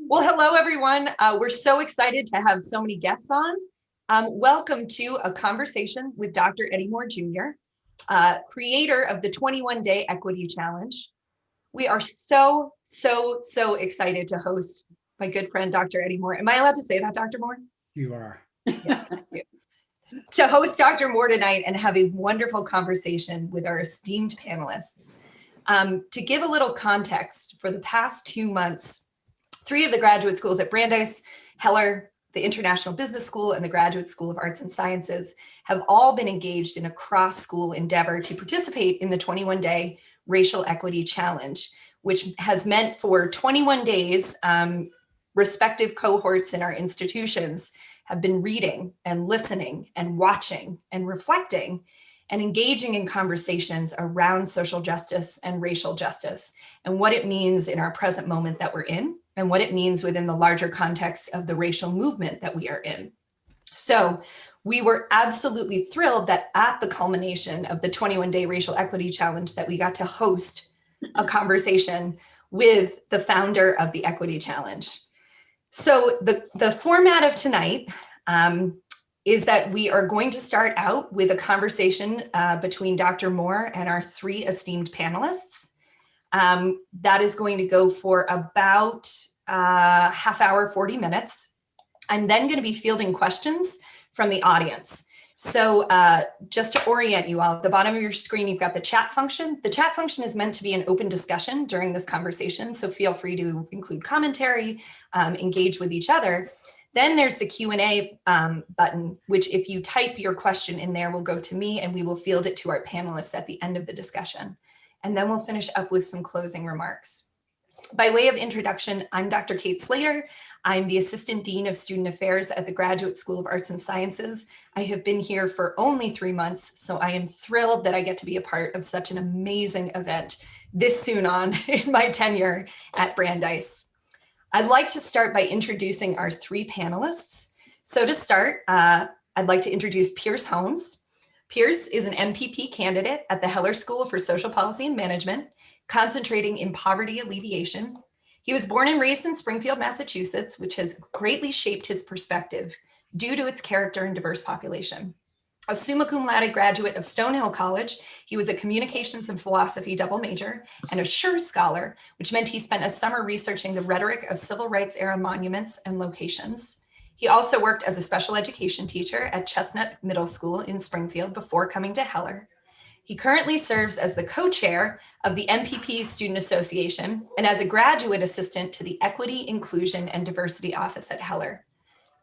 Well, hello, everyone. We're so excited to have so many guests on. Welcome to a conversation with Dr. Eddie Moore Jr., creator of the 21-Day Equity Challenge. We are so excited to host my good friend, Dr. Eddie Moore. Am I allowed to say that, Dr. Moore? You are. Yes, thank you. To host Dr. Moore tonight and have a wonderful conversation with our esteemed panelists. To give a little context, for the past 2 months, 3 of the graduate schools at Brandeis, Heller, the International Business School, and the Graduate School of Arts and Sciences have all been engaged in a cross-school endeavor to participate in the 21-Day Racial Equity Challenge, which has meant for 21 days, respective cohorts in our institutions have been reading and listening and watching and reflecting and engaging in conversations around social justice and racial justice and what it means in our present moment that we're in and what it means within the larger context of the racial movement that we are in. So we were absolutely thrilled that at the culmination of the 21-Day Racial Equity Challenge that we got to host a conversation with the founder of the Equity Challenge. So the format of tonight is that we are going to start out with a conversation between Dr. Moore and our 3 esteemed panelists. That is going to go for about half hour, 40 minutes. I'm then going to be fielding questions from the audience. So just to orient you all, at the bottom of your screen, you've got the chat function. The chat function is meant to be an open discussion during this conversation, so feel free to include commentary, engage with each other. Then there's the Q&A button, which if you type your question in there will go to me and we will field it to our panelists at the end of the discussion. And then we'll finish up with some closing remarks. By way of introduction, I'm Dr. Kate Slater. I'm the Assistant Dean of Student Affairs at the Graduate School of Arts and Sciences. I have been here for only 3 months, so I am thrilled that I get to be a part of such an amazing event this soon on in my tenure at Brandeis. I'd like to start by introducing our 3 panelists. So to start, I'd like to introduce Pierce Holmes. Pierce is an MPP candidate at the Heller School for Social Policy and Management, concentrating in poverty alleviation. He was born and raised in Springfield, Massachusetts, which has greatly shaped his perspective due to its character and diverse population. A summa cum laude graduate of Stonehill College, he was a communications and philosophy double major and a Schur scholar, which meant he spent a summer researching the rhetoric of civil rights era monuments and locations. He also worked as a special education teacher at Chestnut Middle School in Springfield before coming to Heller. He currently serves as the co-chair of the MPP Student Association and as a graduate assistant to the Equity, Inclusion, and Diversity Office at Heller.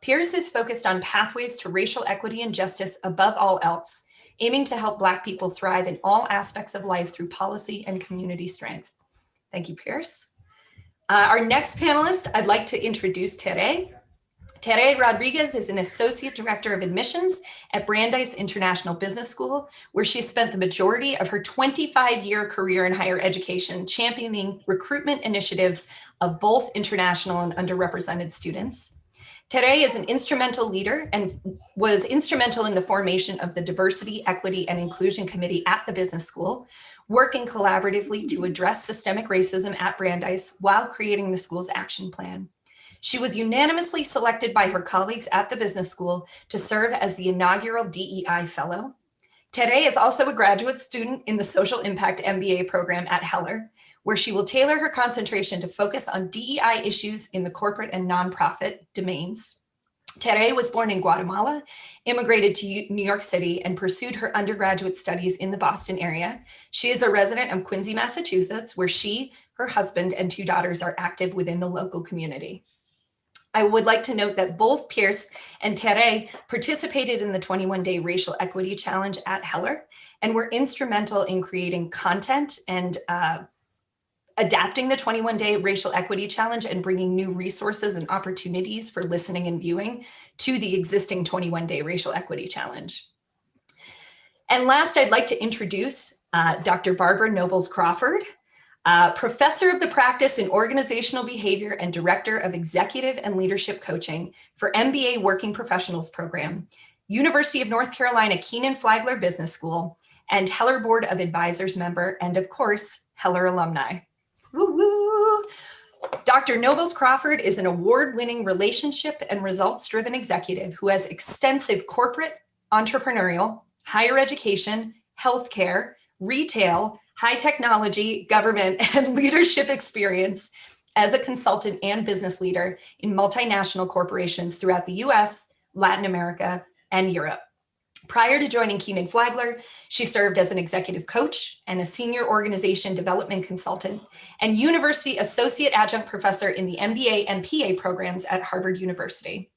Pierce is focused on pathways to racial equity and justice above all else, aiming to help Black people thrive in all aspects of life through policy and community strength. Thank you, Pierce. Our next panelist, I'd like to introduce Tere. Tere Rodriguez is an Associate Director of Admissions at Brandeis International Business School, where she spent the majority of her 25-year career in higher education championing recruitment initiatives of both international and underrepresented students. Tere is an instrumental leader and was instrumental in the formation of the Diversity, Equity, and Inclusion Committee at the business school, working collaboratively to address systemic racism at Brandeis while creating the school's action plan. She was unanimously selected by her colleagues at the business school to serve as the inaugural DEI Fellow. Tere is also a graduate student in the Social Impact MBA program at Heller, where she will tailor her concentration to focus on DEI issues in the corporate and nonprofit domains. Tere was born in Guatemala, immigrated to New York City, and pursued her undergraduate studies in the Boston area. She is a resident of Quincy, Massachusetts, where she, her husband, and 2 daughters are active within the local community. I would like to note that both Pierce and Tere participated in the 21-Day Racial Equity Challenge at Heller and were instrumental in creating content and adapting the 21-Day Racial Equity Challenge and bringing new resources and opportunities for listening and viewing to the existing 21-Day Racial Equity Challenge. And last, I'd like to introduce Dr. Barbara Nobles Crawford, Professor of the Practice in Organizational Behavior and Director of Executive and Leadership Coaching for MBA Working Professionals Program, University of North Carolina Kenan-Flagler Business School, and Heller Board of Advisors member, and of course, Heller alumni. Woo-woo. Dr. Nobles Crawford is an award-winning relationship and results-driven executive who has extensive corporate, entrepreneurial, higher education, healthcare, retail, high technology, government, and leadership experience as a consultant and business leader in multinational corporations throughout the US, Latin America, and Europe. Prior to joining Kenan-Flagler, she served as an executive coach and a senior organization development consultant and university associate adjunct professor in the MBA and PA programs at Harvard University.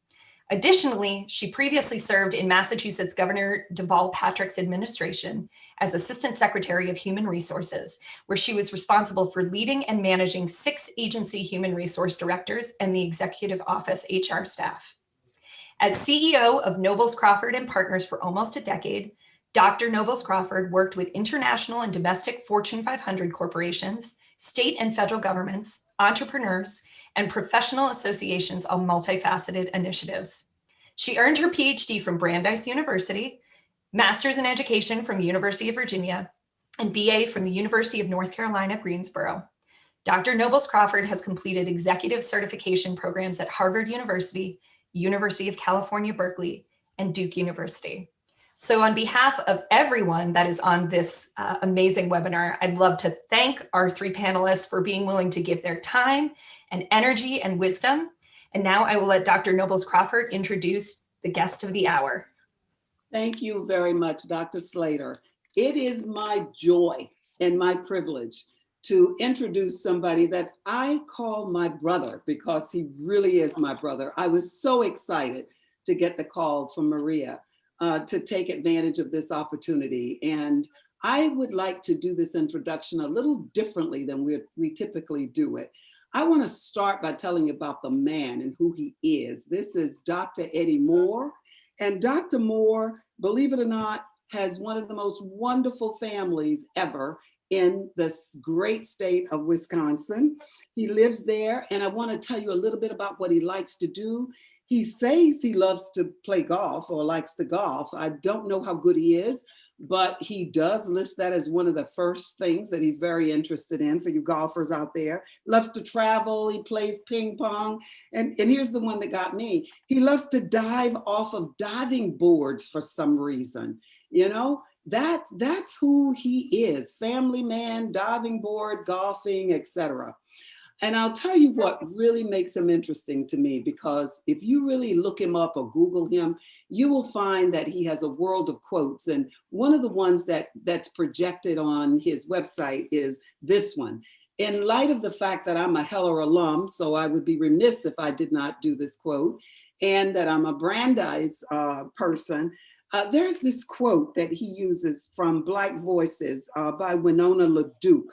Additionally, she previously served in Massachusetts Governor Deval Patrick's administration as Assistant Secretary of Human Resources, where she was responsible for leading and managing 6 agency human resource directors and the executive office HR staff. As CEO of Nobles Crawford and Partners for almost a decade, Dr. Nobles Crawford worked with international and domestic Fortune 500 corporations, state and federal governments, entrepreneurs, and professional associations on multifaceted initiatives. She earned her PhD from Brandeis University, Master's in Education from University of Virginia, and BA from the University of North Carolina, Greensboro. Dr. Nobles Crawford has completed executive certification programs at Harvard University, University of California, Berkeley, and Duke University. So on behalf of everyone that is on this amazing webinar, I'd love to thank our 3 panelists for being willing to give their time and energy and wisdom. And now I will let Dr. Nobles Crawford introduce the guest of the hour. Thank you very much, Dr. Slater. It is my joy and my privilege to introduce somebody that I call my brother because he really is my brother. I was so excited to get the call from Maria to take advantage of this opportunity. And I would like to do this introduction a little differently than we typically do it. I want to start by telling you about the man and who he is. This is Dr. Eddie Moore. And Dr. Moore, believe it or not, has one of the most wonderful families ever in this great state of Wisconsin. He lives there, and I want to tell you a little bit about what he likes to do. He says he loves to play golf or likes to golf. I don't know how good he is, but he does list that as one of the first things that he's very interested in for you golfers out there. Loves to travel, he plays ping pong, and here's the one that got me. He loves to dive off of diving boards for some reason. You know, that's who he is. Family man, diving board, golfing, etc. And I'll tell you what really makes him interesting to me, because if you really look him up or Google him, you will find that he has a world of quotes. And one of the ones that's projected on his website is this one. In light of the fact that I'm a Heller alum, so I would be remiss if I did not do this quote, and that I'm a Brandeis person, there's this quote that he uses from Black Voices by Winona LaDuke.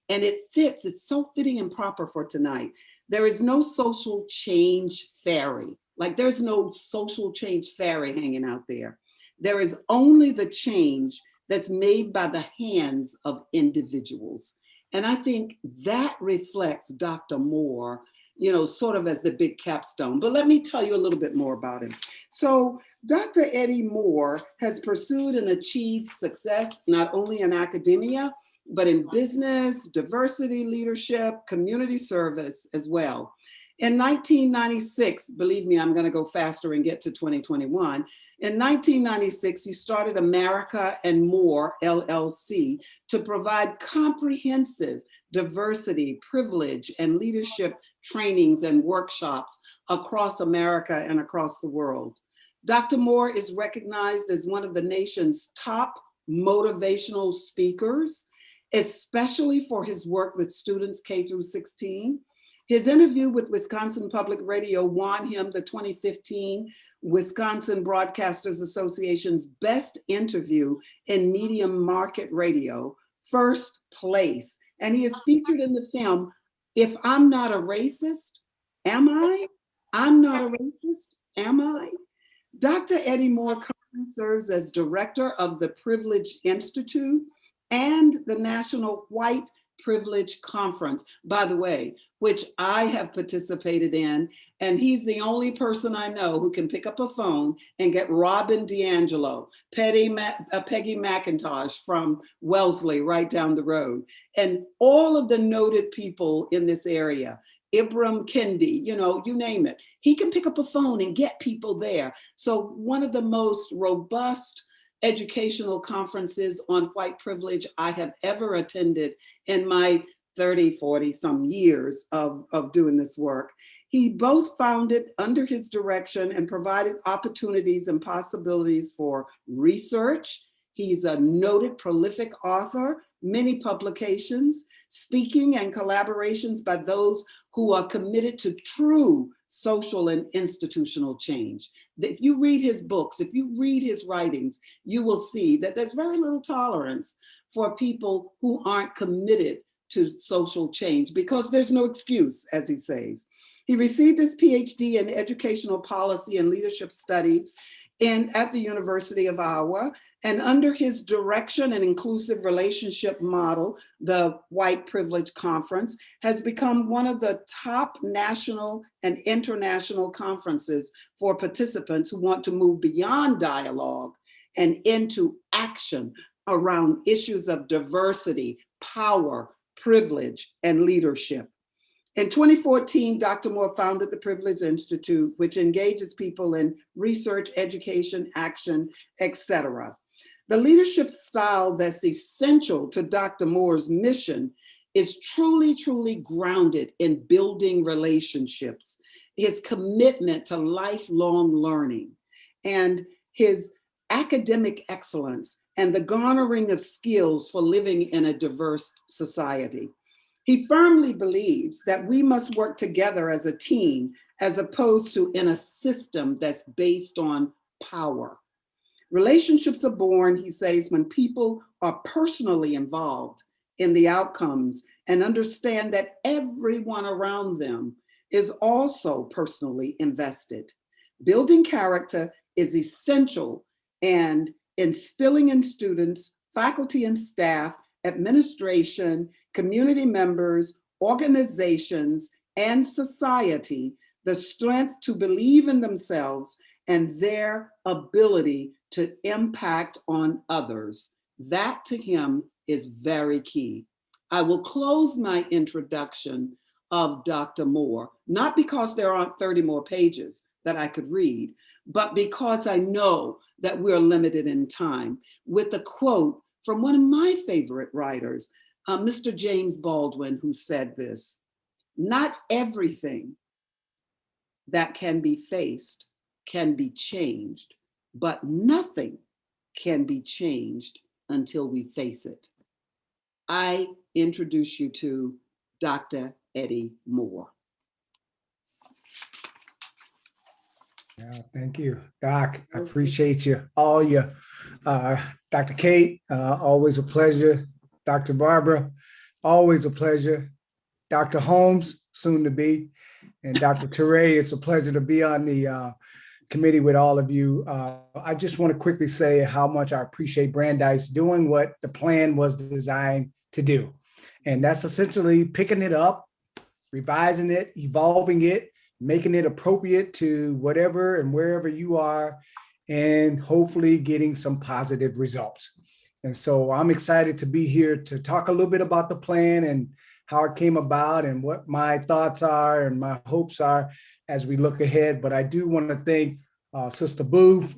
And it fits, it's so fitting and proper for tonight. There is no social change fairy. Like there's no social change fairy hanging out there. There is only the change that's made by the hands of individuals. And I think that reflects Dr. Moore, you know, sort of as the big capstone. But let me tell you a little bit more about him. So Dr. Eddie Moore has pursued and achieved success not only in academia, but in business, diversity, leadership, community service as well. In 1996, believe me, I'm going to go faster and get to 2021. In 1996, he started America and More, LLC, to provide comprehensive diversity, privilege, and leadership trainings and workshops across America and across the world. Dr. Moore is recognized as one of the nation's top motivational speakers, especially for his work with students K through 16. His interview with Wisconsin Public Radio won him the 2015 Wisconsin Broadcasters Association's Best Interview in Medium Market Radio, first place. And he is featured in the film, If I'm Not a Racist, Am I? I'm Not a Racist, Am I? Dr. Eddie Moore currently serves as director of the Privilege Institute and the National White Privilege Conference, by the way, which I have participated in. And he's the only person I know who can pick up a phone and get Robin DiAngelo, Peggy McIntosh from Wellesley right down the road, and all of the noted people in this area. Ibram Kendi, you name it. He can pick up a phone and get people there. So one of the most robust educational conferences on white privilege I have ever attended in my 30, 40 some years of doing this work. He both founded under his direction and provided opportunities and possibilities for research. He's a noted prolific author, many publications, speaking and collaborations by those who are committed to true social and institutional change. If you read his books, if you read his writings, you will see that there's very little tolerance for people who aren't committed to social change, because there's no excuse, as he says. He received his PhD in educational policy and leadership studies at the University of Iowa. And under his direction and inclusive relationship model, the White Privilege Conference has become one of the top national and international conferences for participants who want to move beyond dialogue and into action around issues of diversity, power, privilege, and leadership. In 2014, Dr. Moore founded the Privilege Institute, which engages people in research, education, action, etc. The leadership style that's essential to Dr. Moore's mission is truly, truly grounded in building relationships, his commitment to lifelong learning, and his academic excellence and the garnering of skills for living in a diverse society. He firmly believes that we must work together as a team, as opposed to in a system that's based on power. Relationships are born, he says, when people are personally involved in the outcomes and understand that everyone around them is also personally invested. Building character is essential, and instilling in students, faculty and staff, administration, community members, organizations, and society the strength to believe in themselves and their ability to impact on others. That to him is very key. I will close my introduction of Dr. Moore, not because there aren't 30 more pages that I could read, but because I know that we're limited in time, with a quote from one of my favorite writers, Mr. James Baldwin, who said this: "Not everything that can be faced can be changed, but nothing can be changed until we face it." I introduce you to Dr. Eddie Moore. Yeah, thank you, Doc. I appreciate you, all you. Dr. Kate, always a pleasure. Dr. Barbara, always a pleasure. Dr. Holmes, soon to be, and Dr. Teray, it's a pleasure to be on the committee with all of you. I just want to quickly say how much I appreciate Brandeis doing what the plan was designed to do. And that's essentially picking it up, revising it, evolving it, making it appropriate to whatever and wherever you are, and hopefully getting some positive results. And so I'm excited to be here to talk a little bit about the plan and how it came about and what my thoughts are and my hopes are as we look ahead. But I do want to thank Sister Booth,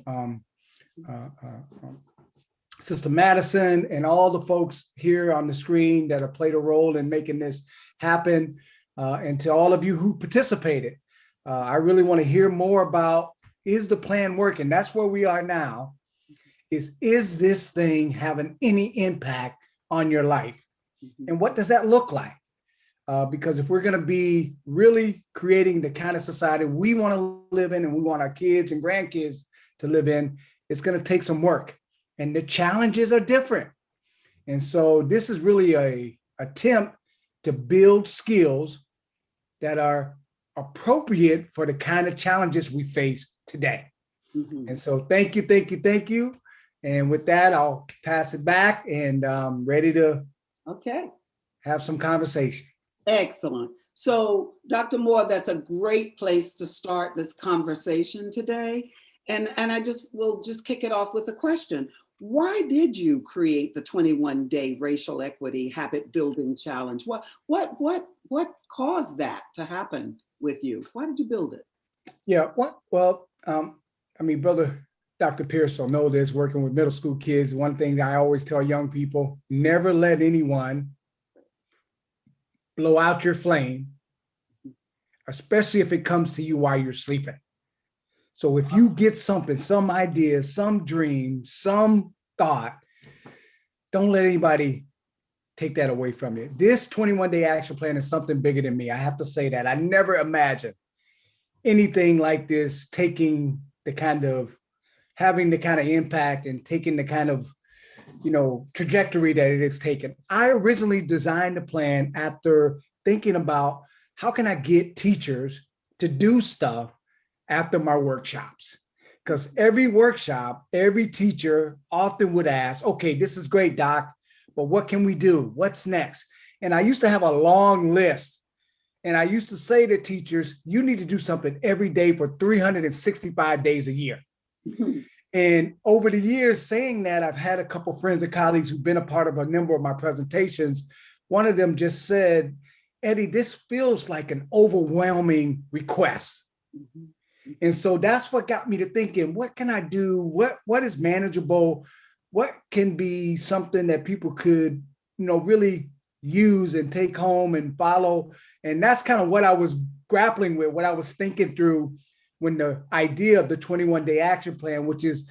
Sister Madison, and all the folks here on the screen that have played a role in making this happen, and to all of you who participated. I really want to hear more about, is the plan working? That's where we are now. Is this thing having any impact on your life? And what does that look like? Because if we're going to be really creating the kind of society we want to live in and we want our kids and grandkids to live in, it's going to take some work. And the challenges are different. And so this is really an attempt to build skills that are appropriate for the kind of challenges we face today. And so thank you. And with that, I'll pass it back and ready to have some conversation. Excellent. So Dr. Moore, that's a great place to start this conversation today. And I will just kick it off with a question. Why did you create the 21-day racial equity habit building challenge? What caused that to happen with you? Why did you build it? Yeah, well, I mean, brother, Dr. Pierce will know this, working with middle school kids. One thing that I always tell young people, never let anyone blow out your flame, especially if it comes to you while you're sleeping. So if you get something, some idea, some dream, some thought, don't let anybody take that away from you. This 21-day action plan is something bigger than me. I have to say that. I never imagined anything like this having the kind of impact and taking the kind of, trajectory that it has taken. I originally designed the plan after thinking about how can I get teachers to do stuff after my workshops? Because every workshop, every teacher often would ask, okay, this is great, Doc, but what can we do? What's next? And I used to have a long list. And I used to say to teachers, you need to do something every day for 365 days a year. And over the years saying that, I've had a couple of friends and colleagues who've been a part of a number of my presentations. One of them just said, Eddie, this feels like an overwhelming request. And so that's what got me to thinking, what can I do? What is manageable? What can be something that people could, really use and take home and follow? And that's kind of what I was grappling with, what I was thinking through when the idea of the 21-day action plan, which is,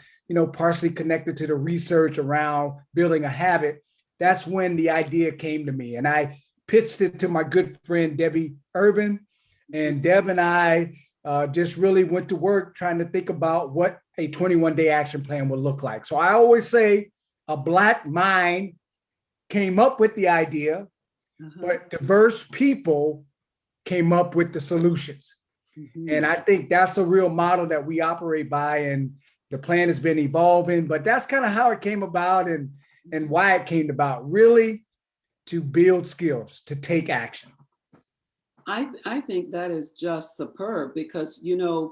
partially connected to the research around building a habit. That's when the idea came to me. And I pitched it to my good friend, Debbie Urban. And Deb and I just really went to work trying to think about what a 21-day action plan would look like. So I always say a Black mind came up with the idea, but diverse people came up with the solutions. And I think that's a real model that we operate by, and the plan has been evolving, but that's kind of how it came about and why it came about, really to build skills, to take action. I think that is just superb because,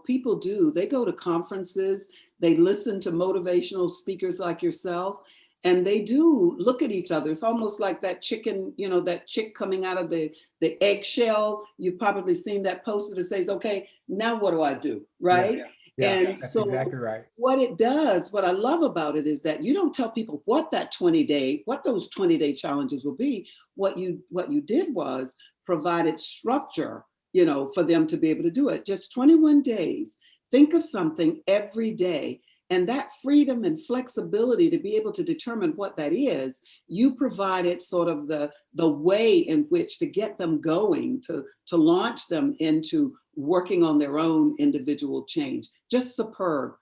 people they go to conferences, they listen to motivational speakers like yourself, and they do look at each other. It's almost like that chicken, that chick coming out of the eggshell. You've probably seen that poster that says, okay, now what do I do, right? Yeah, and that's so exactly right. What it does, what I love about it is that you don't tell people what those 20-day challenges will be. What you did was provided structure, for them to be able to do it. Just 21 days. Think of something every day. And that freedom and flexibility to be able to determine what that is, you provided sort of the way in which to get them going, to launch them into working on their own individual change. Just superb,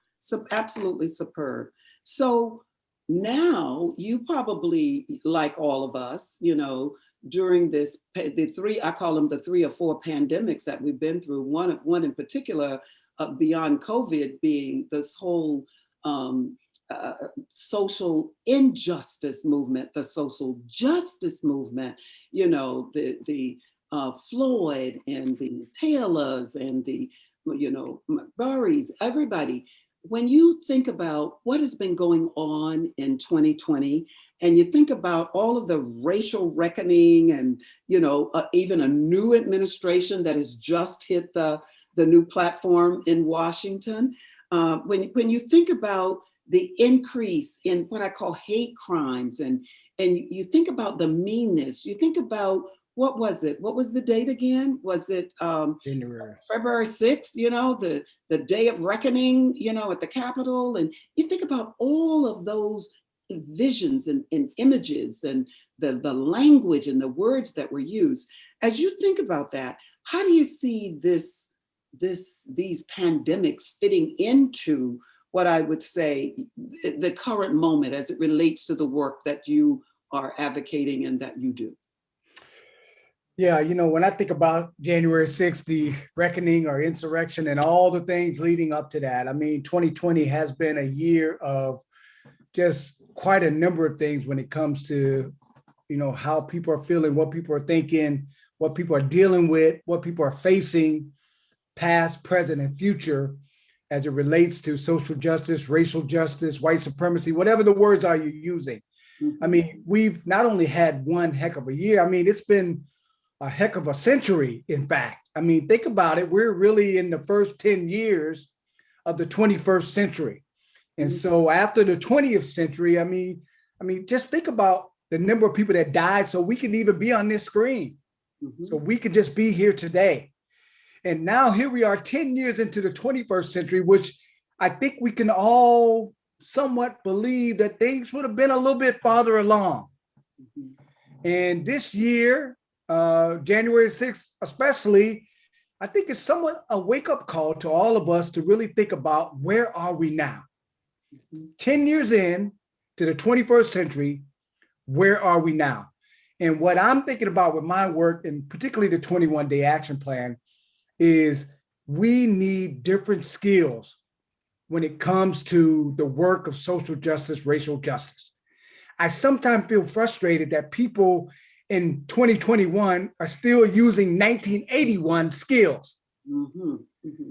absolutely superb. So now you probably, like all of us, during I call them the 3 or 4 pandemics that we've been through, one in particular, beyond COVID, being this whole social injustice movement, the social justice movement, the Floyd and the Taylors and the, Burries, everybody. When you think about what has been going on in 2020, and you think about all of the racial reckoning and, even a new administration that has just hit the new platform in Washington, when you think about the increase in what I call hate crimes, and you think about the meanness, you think about, what was it? What was the date again? Was it January. February 6th, the day of reckoning, at the Capitol? And you think about all of those visions and images and the language and the words that were used. As you think about that, how do you see these pandemics fitting into what I would say the current moment as it relates to the work that you are advocating and that you do? Yeah, when I think about January 6th, the reckoning or insurrection and all the things leading up to that, 2020 has been a year of just quite a number of things when it comes to, how people are feeling, what people are thinking, what people are dealing with, what people are facing, past, present, and future. as it relates to social justice, racial justice, white supremacy, whatever the words are you're using. I mean, we've not only had one heck of a year, I mean, it's been a heck of a century, in fact. I mean, think about it. We're really in the first 10 years of the 21st century. And so after the 20th century, I mean, just think about the number of people that died so we can even be on this screen. So we could just be here today. And now here we are 10 years into the 21st century, which I think we can all somewhat believe that things would have been a little bit farther along. And this year, January 6th, especially, I think it's somewhat a wake-up call to all of us to really think about where are we now? 10 years in to the 21st century, where are we now? And what I'm thinking about with my work, and particularly the 21-day action plan, is we need different skills when it comes to the work of social justice, racial justice. I sometimes feel frustrated that people in 2021 are still using 1981 skills.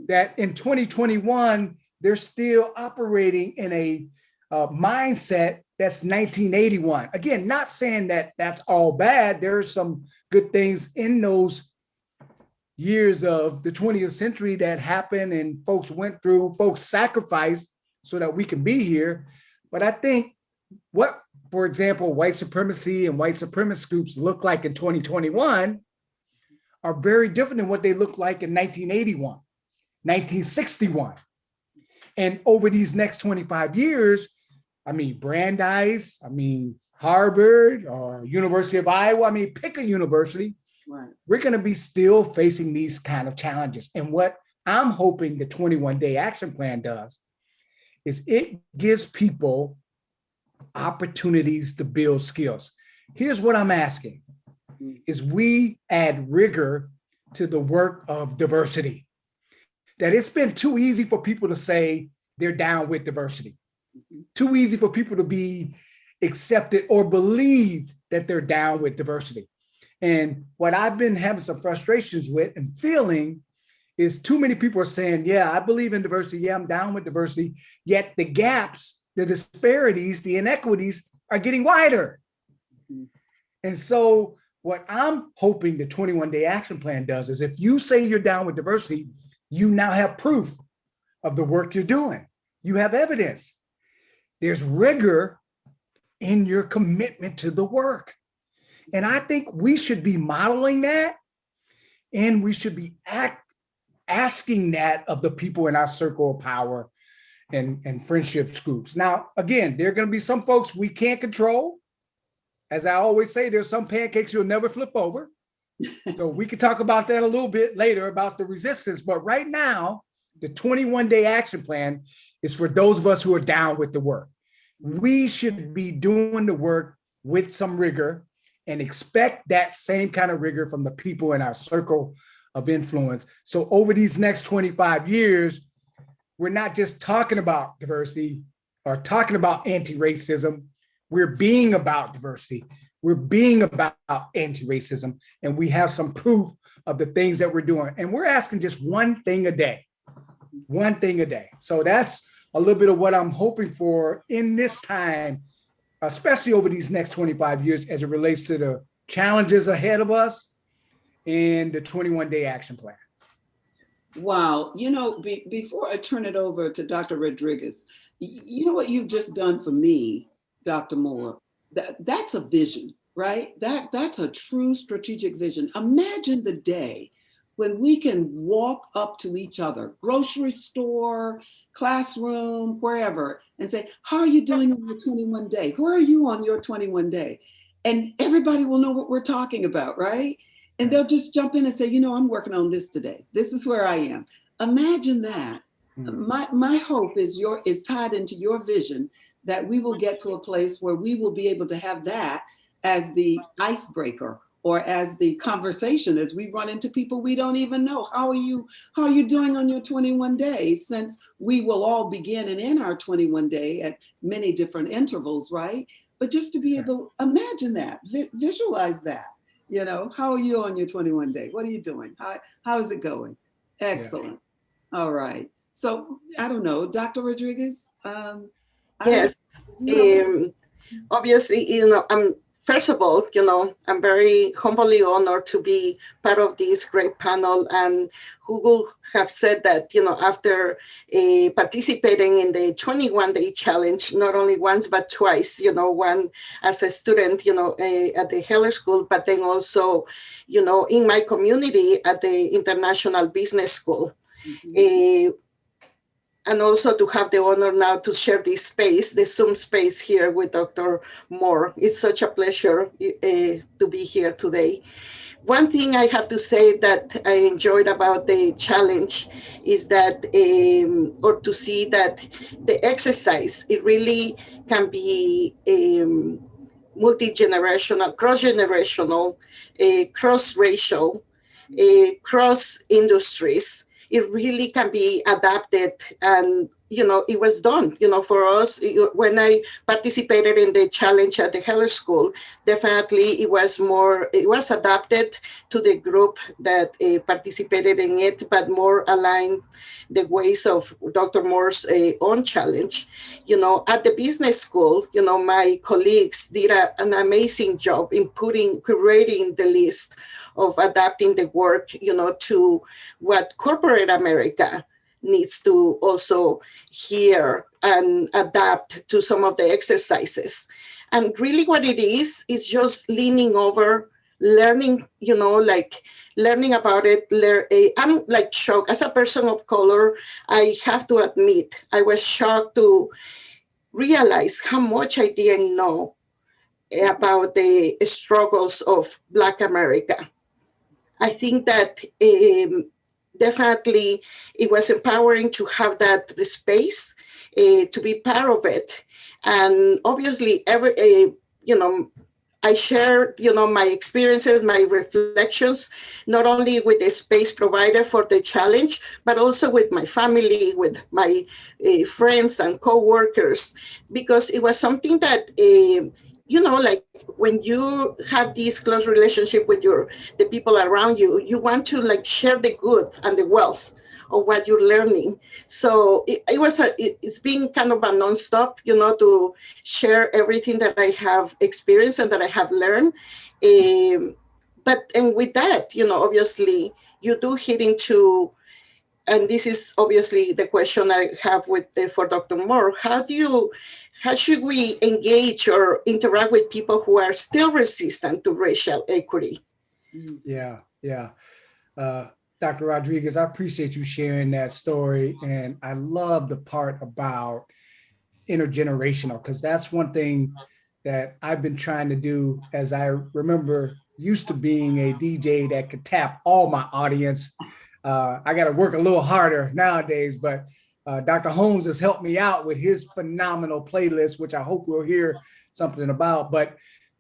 That in 2021, they're still operating in a mindset that's 1981. Again, not saying that that's all bad. There are some good things in those years of the 20th century that happened and folks went through, folks sacrificed so that we can be here. But I think what, for example, white supremacy and white supremacist groups look like in 2021 are very different than what they looked like in 1981, 1961. And over these next 25 years, I mean, Brandeis, I mean, Harvard or University of Iowa, I mean, pick a university, we're going to be still facing these kind of challenges. And what I'm hoping the 21-day action plan does is it gives people opportunities to build skills. Here's what I'm asking, is we add rigor to the work of diversity. That it's been too easy for people to say they're down with diversity. Too easy for people to be accepted or believed that they're down with diversity. And what I've been having some frustrations with and feeling is too many people are saying, yeah, I believe in diversity. Yeah, I'm down with diversity. Yet the gaps, the disparities, the inequities are getting wider. And so what I'm hoping the 21-day action plan does is if you say you're down with diversity, you now have proof of the work you're doing. You have evidence. There's rigor in your commitment to the work. And I think we should be modeling that, and we should be asking that of the people in our circle of power and friendships groups. Now, again, there are going to be some folks we can't control. As I always say, there's some pancakes you'll never flip over. So we could talk about that a little bit later about the resistance. But right now, the 21-day action plan is for those of us who are down with the work. We should be doing the work with some rigor and expect that same kind of rigor from the people in our circle of influence. So over these next 25 years, we're not just talking about diversity or talking about anti-racism. We're being about diversity. We're being about anti-racism, and we have some proof of the things that we're doing. And we're asking just one thing a day, one thing a day. So that's a little bit of what I'm hoping for in this time, especially over these next 25 years as it relates to the challenges ahead of us and the 21-day action plan. Wow. You know, before I turn it over to Dr. Rodriguez, you know what you've just done for me, Dr. Moore? That's a vision, right? That's a true strategic vision. Imagine the day when we can walk up to each other, grocery store, classroom, wherever, and say, how are you doing on your 21 day? Where are you on your 21 day? And everybody will know what we're talking about, right? And they'll just jump in and say, you know, I'm working on this today. This is where I am. Imagine that. My hope is tied into your vision that we will get to a place where we will be able to have that as the icebreaker or as the conversation as we run into people we don't even know. How are you doing on your 21 days? Since we will all begin and end our 21 day at many different intervals, right? But just to be able to imagine that, visualize that, you know, how are you on your 21 day? What are you doing? How is it going? Excellent. Yeah. All right. So I don't know, Dr. Rodriguez. Yes. Obviously, I'm first of all, I'm very humbly honored to be part of this great panel, and who will have said that, after participating in the 21-day challenge, not only once, but twice, one as a student, at the Heller School, but then also, in my community at the International Business School. And also to have the honor now to share this space, the Zoom space here with Dr. Moore. It's such a pleasure to be here today. One thing I have to say that I enjoyed about the challenge is that, or to see that the exercise, it really can be multi-generational, cross-generational, cross-racial, cross-industries. It really can be adapted, and it was done. For us, when I participated in the challenge at the Heller School, definitely it was adapted to the group that participated in it, but more aligned the ways of Dr. Moore's own challenge. At the business school, my colleagues did an amazing job in curating the list of adapting the work, to what corporate America needs to also hear and adapt to some of the exercises. And really what it is just leaning over, learning, learning about it. I'm like shocked. As a person of color, I have to admit, I was shocked to realize how much I didn't know about the struggles of Black America. I think that definitely it was empowering to have that space, to be part of it. And obviously, I share, my experiences, my reflections, not only with the space provider for the challenge, but also with my family, with my friends and coworkers, because it was something that, like when you have this close relationship with the people around you, you want to share the good and the wealth of what you're learning. So it's been kind of a nonstop, to share everything that I have experienced and that I have learned. And with that, obviously you do hit into, and this is obviously the question I have for Dr. Moore. How should we engage or interact with people who are still resistant to racial equity? Yeah. Dr. Rodriguez, I appreciate you sharing that story. And I love the part about intergenerational, because that's one thing that I've been trying to do, as I remember used to being a DJ that could tap all my audience. I got to work a little harder nowadays, but Dr. Holmes has helped me out with his phenomenal playlist, which I hope we'll hear something about. But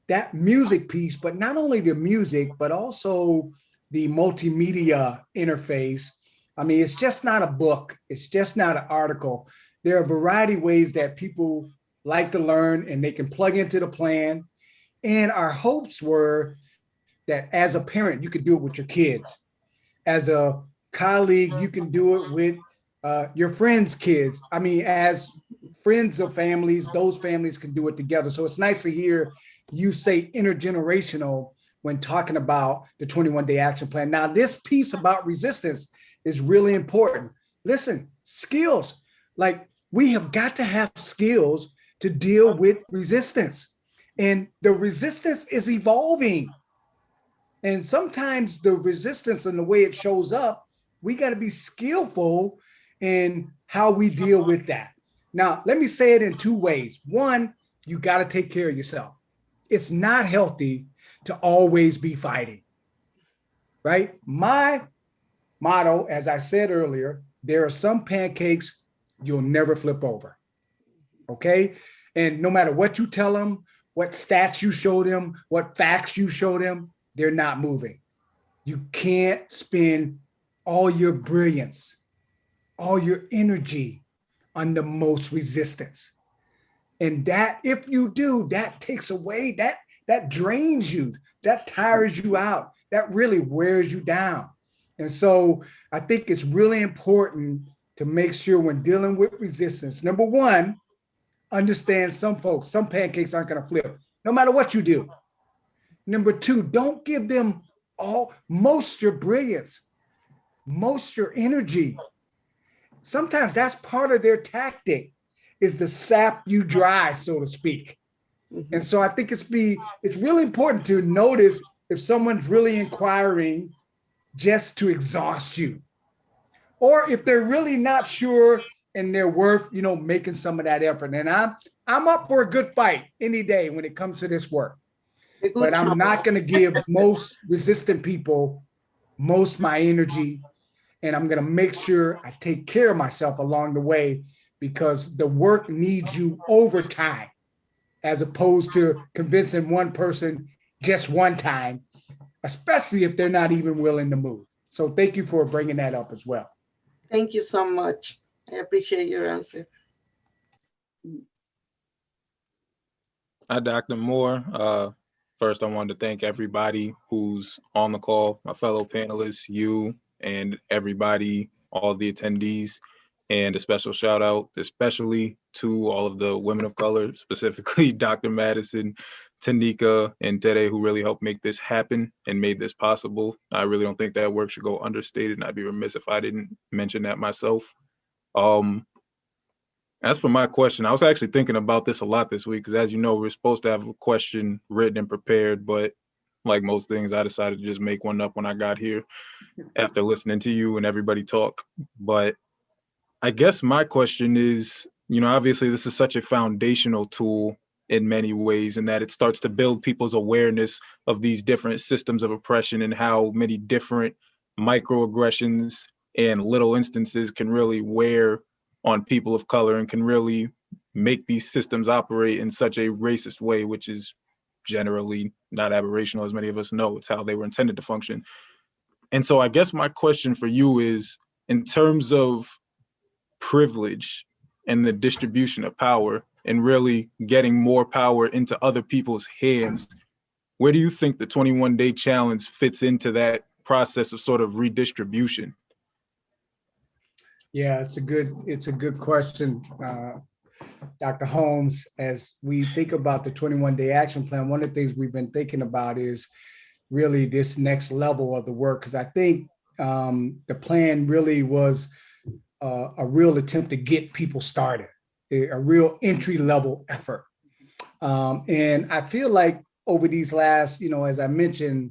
that music piece, but not only the music, but also the multimedia interface. I mean, it's just not a book. It's just not an article. There are a variety of ways that people like to learn, and they can plug into the plan. And our hopes were that as a parent, you could do it with your kids. As a colleague, you can do it with your friends' kids. I mean, as friends of families, those families can do it together. So it's nice to hear you say intergenerational when talking about the 21-day action plan. Now, this piece about resistance is really important. Listen, skills, we have got to have skills to deal with resistance. And the resistance is evolving. And sometimes the resistance and the way it shows up, we got to be skillful in how we deal with that. Now, let me say it in two ways. One, you got to take care of yourself. It's not healthy to always be fighting, right? My motto, as I said earlier, there are some pancakes you'll never flip over, okay? And no matter what you tell them, what stats you show them, what facts you show them, they're not moving. You can't spend all your brilliance, all your energy on the most resistance. And that, if you do, that takes away, that drains you, that tires you out, that really wears you down. And so I think it's really important to make sure when dealing with resistance, number one, understand some folks, some pancakes aren't going to flip, no matter what you do. Number two, don't give them most your brilliance, most your energy. Sometimes that's part of their tactic, is to sap you dry, so to speak. And so I think it's really important to notice if someone's really inquiring just to exhaust you, or if they're really not sure and they're worth, making some of that effort. And I'm up for a good fight any day when it comes to this work. But I'm not going to give most resistant people most my energy, and I'm going to make sure I take care of myself along the way, because the work needs you over time, as opposed to convincing one person just one time, especially if they're not even willing to move. So thank you for bringing that up as well. Thank you so much. I appreciate your answer. Hi, Dr. Moore. First, I wanted to thank everybody who's on the call, my fellow panelists, you and everybody, all the attendees, and a special shout out, especially to all of the women of color, specifically Dr. Madison, Tanika, and Tere, who really helped make this happen and made this possible. I really don't think that work should go understated, and I'd be remiss if I didn't mention that myself. As for my question, I was actually thinking about this a lot this week, because as you know, we're supposed to have a question written and prepared, but like most things, I decided to just make one up when I got here after listening to you and everybody talk. But I guess my question is, obviously this is such a foundational tool in many ways, in that it starts to build people's awareness of these different systems of oppression and how many different microaggressions and little instances can really wear on people of color and can really make these systems operate in such a racist way, which is generally not aberrational, as many of us know. It's how they were intended to function. And so I guess my question for you is, in terms of privilege and the distribution of power and really getting more power into other people's hands, where do you think the 21-day challenge fits into that process of sort of redistribution? Yeah, it's a good question, Dr. Holmes. As we think about the 21-day action plan, one of the things we've been thinking about is really this next level of the work, because I think the plan really was a real attempt to get people started, a real entry level effort. And I feel like over these last, as I mentioned,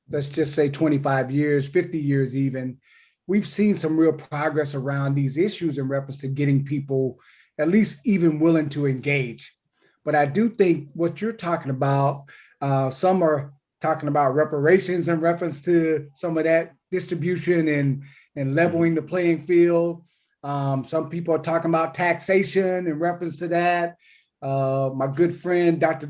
let's just say 25 years, 50 years even, we've seen some real progress around these issues in reference to getting people at least even willing to engage. But I do think what you're talking about, some are talking about reparations in reference to some of that distribution and leveling the playing field. Some people are talking about taxation in reference to that. My good friend, Dr.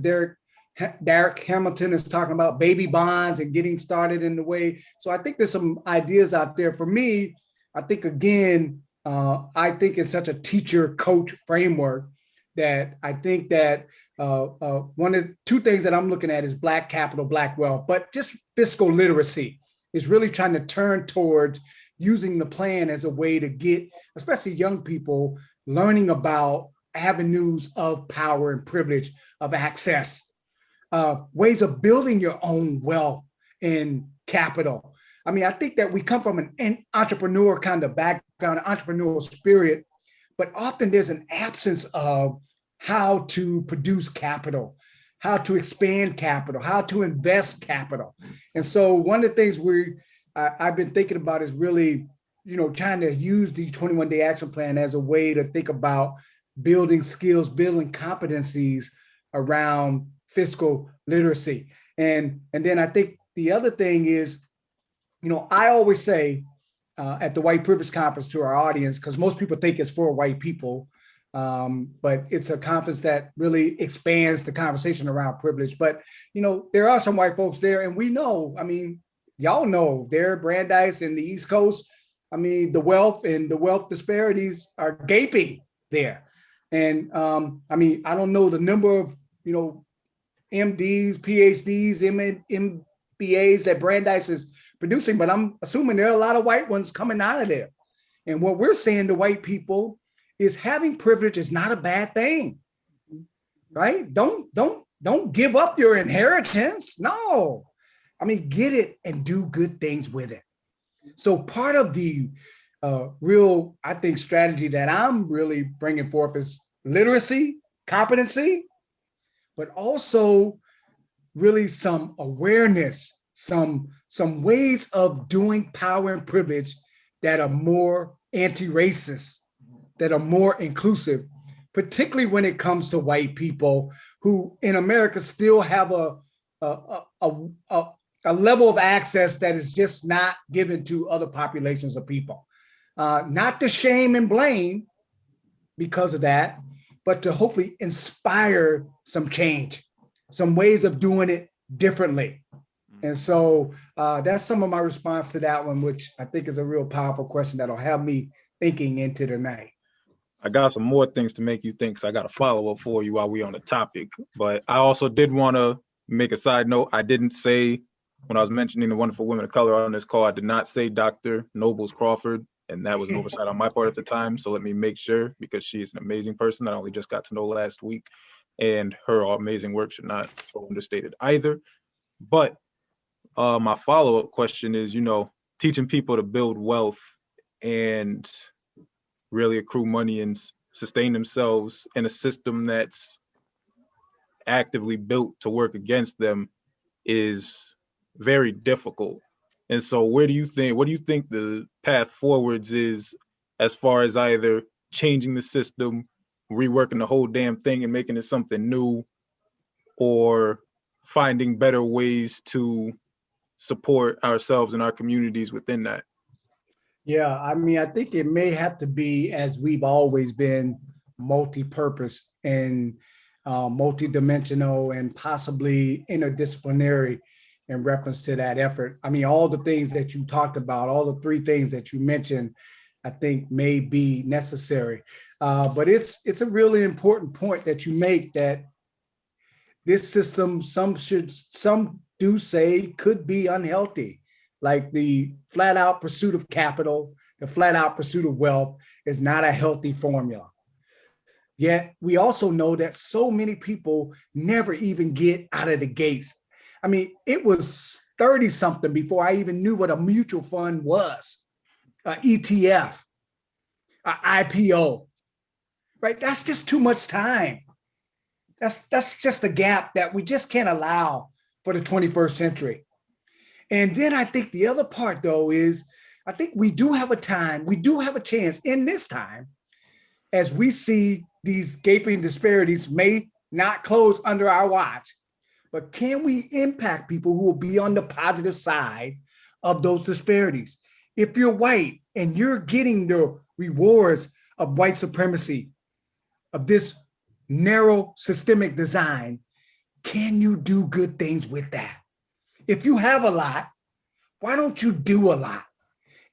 Derek Hamilton, is talking about baby bonds and getting started in the way. So I think there's some ideas out there. For me, I think, again, I think it's such a teacher coach framework that I think that two things that I'm looking at is Black capital, Black wealth, but just fiscal literacy is really trying to turn towards using the plan as a way to get, especially young people, learning about avenues of power and privilege, of access, ways of building your own wealth and capital. I mean, I think that we come from an entrepreneur kind of background, an entrepreneurial spirit, but often there's an absence of how to produce capital, how to expand capital, how to invest capital. And so one of the things I've been thinking about is really, trying to use the 21-day action plan as a way to think about building skills, building competencies around fiscal literacy. And then I think the other thing is, I always say at the White Privilege Conference to our audience, because most people think it's for white people, but it's a conference that really expands the conversation around privilege. But, there are some white folks there, and we know, y'all know, there, Brandeis and the East Coast, the wealth disparities are gaping there. And I don't know the number of, MDs, PhDs, MBAs that Brandeis is producing, but I'm assuming there are a lot of white ones coming out of there. And what we're saying to white people is having privilege is not a bad thing, right? Don't give up your inheritance. No, I mean, get it and do good things with it. So part of the real, I think, strategy that I'm really bringing forth is literacy, competency, but also really some awareness, some ways of doing power and privilege that are more anti-racist, that are more inclusive, particularly when it comes to white people who in America still have a level of access that is just not given to other populations of people. Not to shame and blame because of that, but to hopefully inspire some change, some ways of doing it differently. And so that's some of my response to that one, which I think is a real powerful question that'll have me thinking into the night. I got some more things to make you think, so I got a follow-up for you while we're on the topic. But I also did want to make a side note. I didn't say, when I was mentioning the wonderful women of color on this call, I did not say Dr. Nobles Crawford, and that was an oversight on my part at the time. So let me make sure, because she is an amazing person that I only just got to know last week, and her amazing work should not go understated either. But my follow-up question is, teaching people to build wealth and really accrue money and sustain themselves in a system that's actively built to work against them is very difficult. And so what do you think the path forwards is, as far as either changing the system, reworking the whole damn thing and making it something new, or finding better ways to support ourselves and our communities within that? Yeah, I mean, I think it may have to be, as we've always been, multi-purpose and multi-dimensional and possibly interdisciplinary in reference to that effort. I mean, all the things that you talked about, all the three things that you mentioned, I think may be necessary. But it's a really important point that you make, that this system, some do say, could be unhealthy. Like the flat out pursuit of capital, the flat out pursuit of wealth is not a healthy formula. Yet we also know that so many people never even get out of the gates. I mean, it was 30 something before I even knew what a mutual fund was, an ETF, an IPO, right? That's just too much time. That's just a gap that we just can't allow for the 21st century. And then I think the other part, though, is I think we do have a chance in this time, as we see these gaping disparities may not close under our watch, but can we impact people who will be on the positive side of those disparities? If you're white and you're getting the rewards of white supremacy, of this narrow systemic design, can you do good things with that? If you have a lot, why don't you do a lot?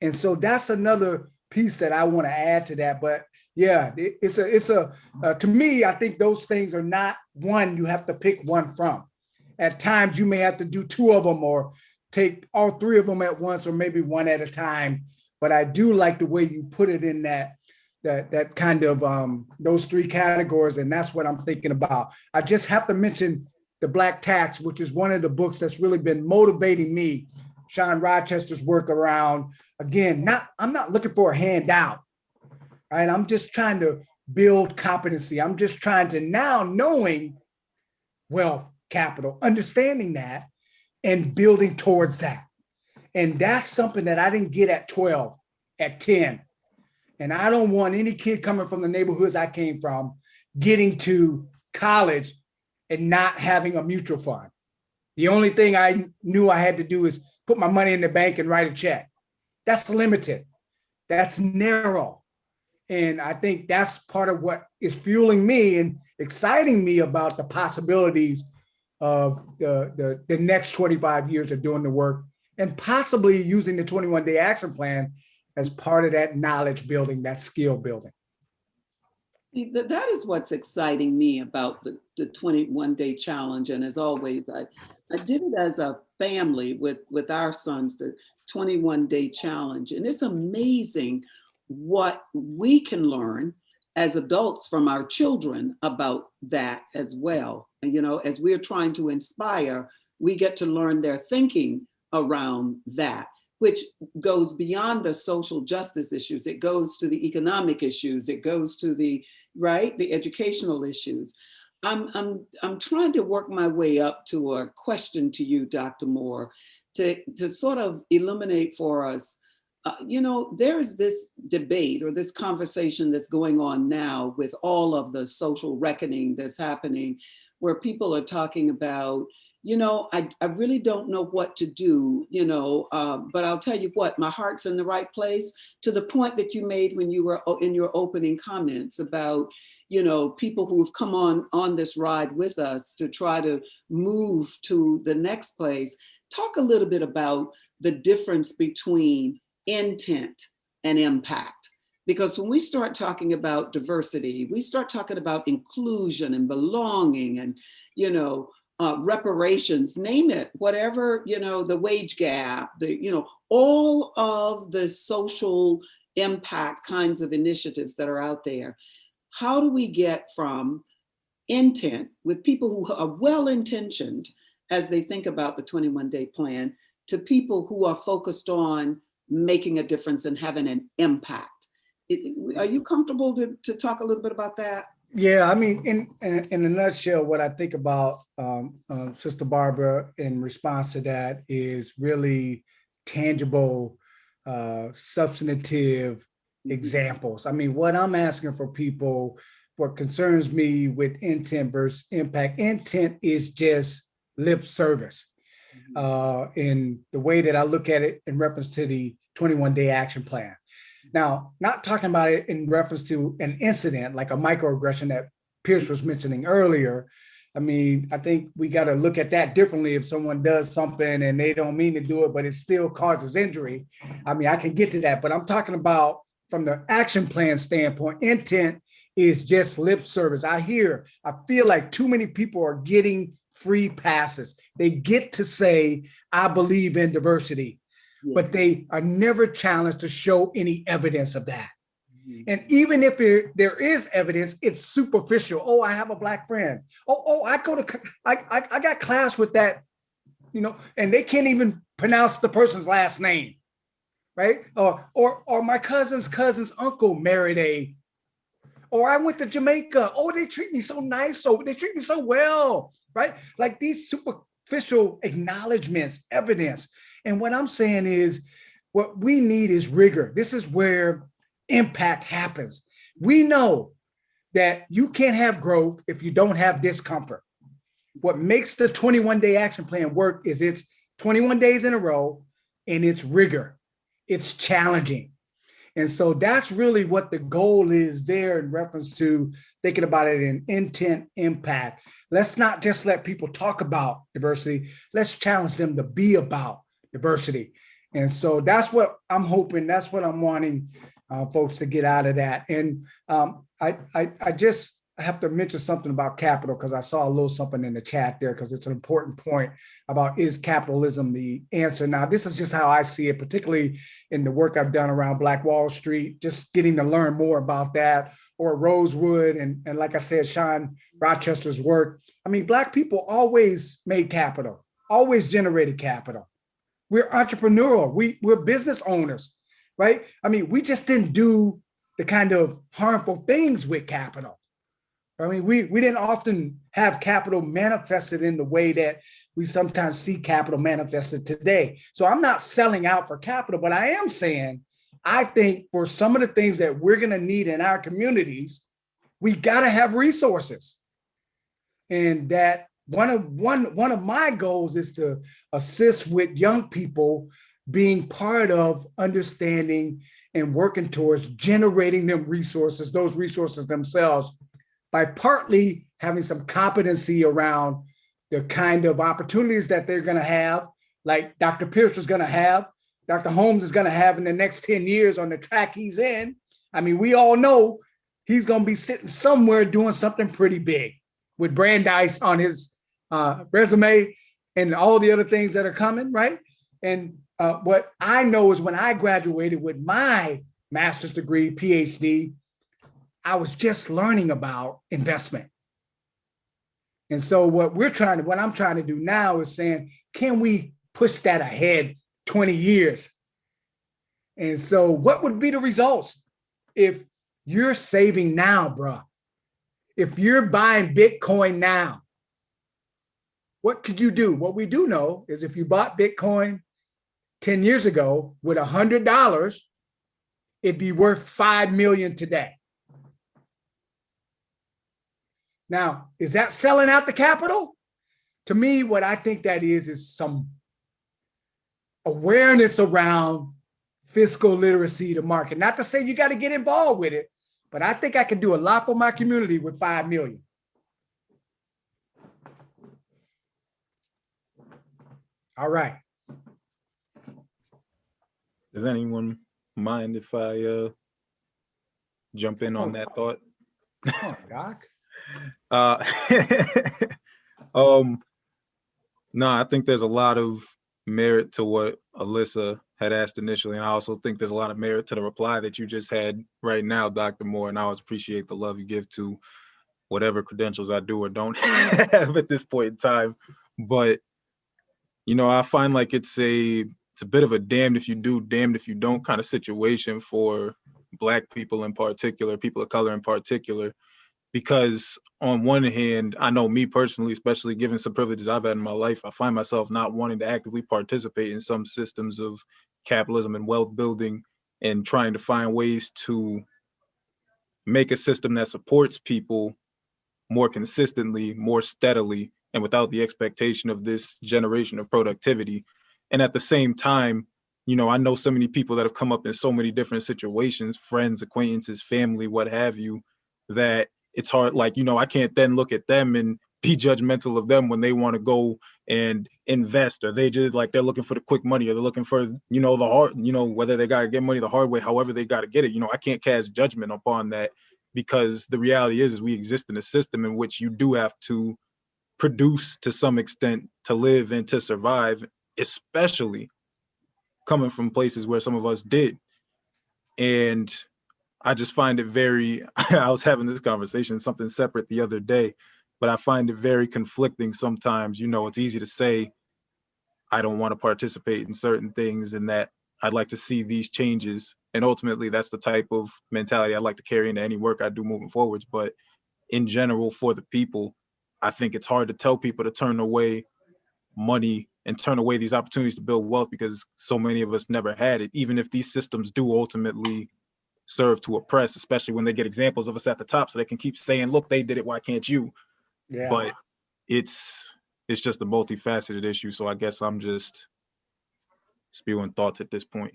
And so that's another piece that I want to add to that. But yeah, to me, I think those things are not one you have to pick one from. At times you may have to do two of them, or take all three of them at once, or maybe one at a time. But I do like the way you put it in that kind of those three categories. And that's what I'm thinking about. I just have to mention The Black Tax, which is one of the books that's really been motivating me. Sean Rochester's work around, again, I'm not looking for a handout, right? I'm just trying to build competency. I'm just trying to, now knowing wealth, capital, understanding that and building towards that. And that's something that I didn't get at 12, at 10. And I don't want any kid coming from the neighborhoods I came from getting to college and not having a mutual fund. The only thing I knew I had to do is put my money in the bank and write a check. That's limited. That's narrow. And I think that's part of what is fueling me and exciting me about the possibilities of the next 25 years of doing the work, and possibly using the 21-day action plan as part of that knowledge building, that skill building. That is what's exciting me about the 21-day challenge. And as always, I did it as a family with our sons, the 21-day challenge. And it's amazing what we can learn as adults from our children about that as well. And, you know, as we're trying to inspire, we get to learn their thinking around that, which goes beyond the social justice issues. It goes to the economic issues. It goes to the educational issues. I'm trying to work my way up to a question to you, Dr. Moore, to sort of illuminate for us. You know, there's this debate or this conversation that's going on now with all of the social reckoning that's happening, where people are talking about, you know, I really don't know what to do, you know, but I'll tell you what, my heart's in the right place, to the point that you made when you were in your opening comments about, you know, people who have come on this ride with us to try to move to the next place. Talk a little bit about the difference between intent and impact. Because when we start talking about diversity, we start talking about inclusion and belonging and, you know, reparations, name it, whatever, you know, the wage gap, you know, all of the social impact kinds of initiatives that are out there. How do we get from intent with people who are well-intentioned as they think about the 21-day plan to people who are focused on making a difference and having an impact? Are you comfortable to talk a little bit about that? Yeah, I mean, in a nutshell, what I think about Sister Barbara in response to that is really tangible, substantive examples. I mean, what I'm asking for people, what concerns me with intent versus impact, intent is just lip service. In the way that I look at it in reference to the 21-day action plan. Now, not talking about it in reference to an incident like a microaggression that Pierce was mentioning earlier. I mean, I think we got to look at that differently. If someone does something and they don't mean to do it, but it still causes injury. I mean, I can get to that, but I'm talking about from the action plan standpoint, intent is just lip service. I feel like too many people are getting free passes. They get to say, I believe in diversity. But they are never challenged to show any evidence of that. And even if there is evidence, it's superficial. Oh, I have a Black friend. Oh, I got class with that, you know, and they can't even pronounce the person's last name, right? Or my cousin's uncle married or I went to Jamaica. Oh, they treat me so nice. So they treat me so well, right? Like these superficial acknowledgments, evidence. And what I'm saying is what we need is rigor. This is where impact happens. We know that you can't have growth if you don't have discomfort. What makes the 21-day action plan work is it's 21 days in a row and it's rigor. It's challenging. And so that's really what the goal is there in reference to thinking about it in intent, impact. Let's not just let people talk about diversity. Let's challenge them to be about diversity. And so that's what I'm hoping, that's what I'm wanting folks to get out of that. And I just have to mention something about capital, because I saw a little something in the chat there, because it's an important point about, is capitalism the answer? Now, this is just how I see it, particularly in the work I've done around Black Wall Street, just getting to learn more about that, or Rosewood, and like I said, Sean Rochester's work. I mean, Black people always made capital, always generated capital. We're entrepreneurial. We're business owners, right? I mean, we just didn't do the kind of harmful things with capital. I mean, we didn't often have capital manifested in the way that we sometimes see capital manifested today. So I'm not selling out for capital, but I am saying, I think for some of the things that we're going to need in our communities, we got to have resources. And that one of my goals is to assist with young people being part of understanding and working towards generating them resources, those resources themselves, by partly having some competency around the kind of opportunities that they're going to have, like Dr. Pierce is going to have, Dr. Holmes is going to have in the next 10 years on the track he's in. I mean, we all know he's going to be sitting somewhere doing something pretty big with Brandeis on his resume and all the other things that are coming, right? And what I know is when I graduated with my master's degree, PhD, I was just learning about investment. And so what I'm trying to do now is saying, can we push that ahead 20 years? And so what would be the results if you're saving now, bro? If you're buying Bitcoin now, what could you do? What we do know is if you bought Bitcoin 10 years ago with $100, it'd be worth 5 million today. Now, is that selling out the capital? To me, what I think that is some awareness around fiscal literacy to market. Not to say you got to get involved with it, but I think I can do a lot for my community with 5 million. All right. Does anyone mind if I jump in on that thought? Come on, Doc. No, I think there's a lot of merit to what Alyssa had asked initially, and I also think there's a lot of merit to the reply that you just had right now, Dr. Moore, and I always appreciate the love you give to whatever credentials I do or don't have at this point in time. But, you know, I find like it's a bit of a damned if you do, damned if you don't kind of situation for Black people in particular, people of color in particular, because on one hand, I know me personally, especially given some privileges I've had in my life, I find myself not wanting to actively participate in some systems of capitalism and wealth building and trying to find ways to make a system that supports people more consistently, more steadily, and without the expectation of this generation of productivity. And at the same time, you know, I know so many people that have come up in so many different situations, friends, acquaintances, family, what have you, that it's hard, like, you know, I can't then look at them and be judgmental of them when they want to go and invest, or they just like, they're looking for the quick money, or they're looking for, you know, the hard, you know, whether they got to get money the hard way, however they got to get it. You know, I can't cast judgment upon that, because the reality is we exist in a system in which you do have to produce to some extent to live and to survive, especially coming from places where some of us did. And I just find it very, I was having this conversation, something separate the other day, but I find it very conflicting sometimes. You know, it's easy to say, I don't want to participate in certain things and that I'd like to see these changes. And ultimately, that's the type of mentality I'd like to carry into any work I do moving forwards. But in general, for the people, I think it's hard to tell people to turn away money and turn away these opportunities to build wealth, because so many of us never had it, even if these systems do ultimately serve to oppress, especially when they get examples of us at the top so they can keep saying, look, they did it, why can't you? Yeah. But it's just a multifaceted issue. So I guess I'm just spewing thoughts at this point.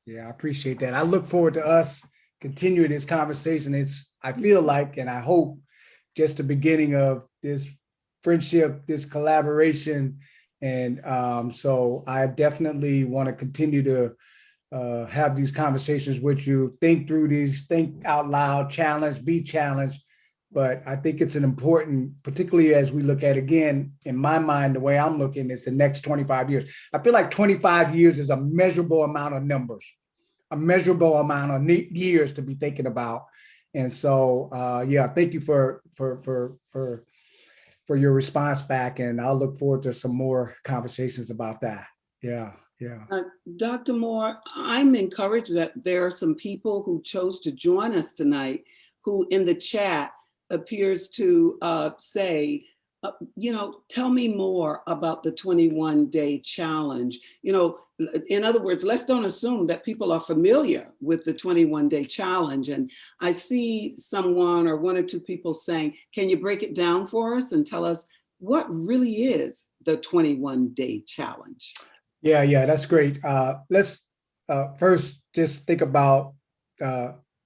Yeah, I appreciate that. I look forward to us continuing this conversation. I feel like, and I hope, just the beginning of this friendship, this collaboration. And so I definitely want to continue to have these conversations with you, think through these, think out loud, be challenged. But I think it's an important, particularly as we look at, again, in my mind, the way I'm looking is the next 25 years. I feel like 25 years is a measurable amount of numbers, a measurable amount of years to be thinking about. And so, yeah, thank you for your response back. And I'll look forward to some more conversations about that. Yeah. Yeah. Dr. Moore, I'm encouraged that there are some people who chose to join us tonight who in the chat appears to say, you know, tell me more about the 21-day challenge. You know, in other words, let's don't assume that people are familiar with the 21-day challenge. And I see someone or one or two people saying, can you break it down for us and tell us what really is the 21-day challenge? Yeah, that's great. Let's first just think about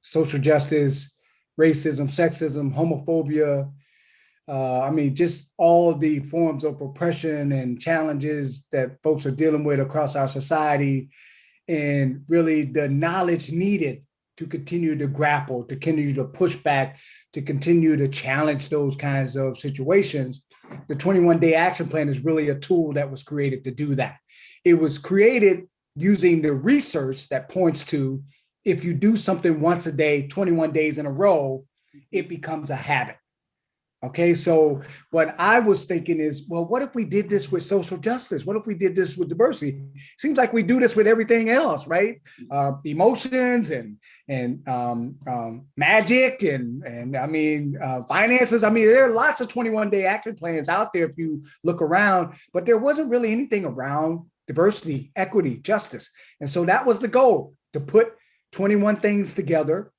social justice, racism, sexism, homophobia. I mean, just all the forms of oppression and challenges that folks are dealing with across our society, and really the knowledge needed to continue to grapple, to continue to push back, to continue to challenge those kinds of situations. The 21-day action plan is really a tool that was created to do that. It was created using the research that points to if you do something once a day, 21 days in a row, it becomes a habit. Okay, so what I was thinking is, well, what if we did this with social justice? What if we did this with diversity? Seems like we do this with everything else, right? Emotions and magic and I mean, finances. I mean, there are lots of 21-day action plans out there if you look around, but there wasn't really anything around diversity, equity, justice. And so that was the goal, to put 21 things together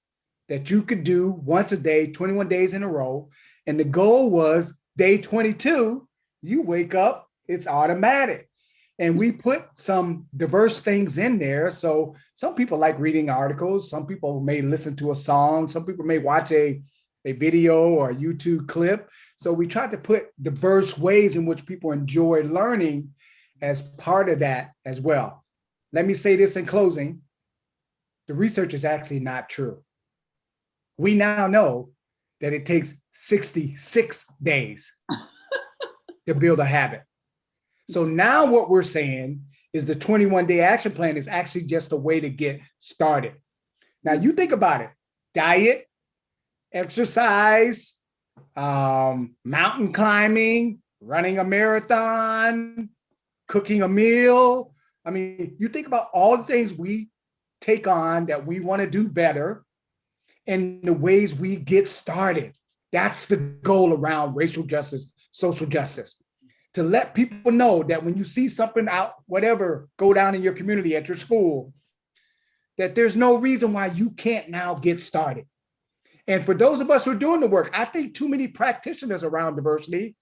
that you could do once a day, 21 days in a row. And the goal was day 22, you wake up, it's automatic. And we put some diverse things in there. So some people like reading articles. Some people may listen to a song. Some people may watch a video or a YouTube clip. So we tried to put diverse ways in which people enjoy learning as part of that as well. Let me say this in closing. The research is actually not true. We now know that it takes 66 days to build a habit. So now what we're saying is the 21-day action plan is actually just a way to get started. Now you think about it, diet, exercise, mountain climbing, running a marathon, cooking a meal. I mean, you think about all the things we take on that we want to do better and the ways we get started. That's the goal around racial justice, social justice, to let people know that when you see something out, whatever, go down in your community, at your school, that there's no reason why you can't now get started. And for those of us who are doing the work, I think too many practitioners around diversity,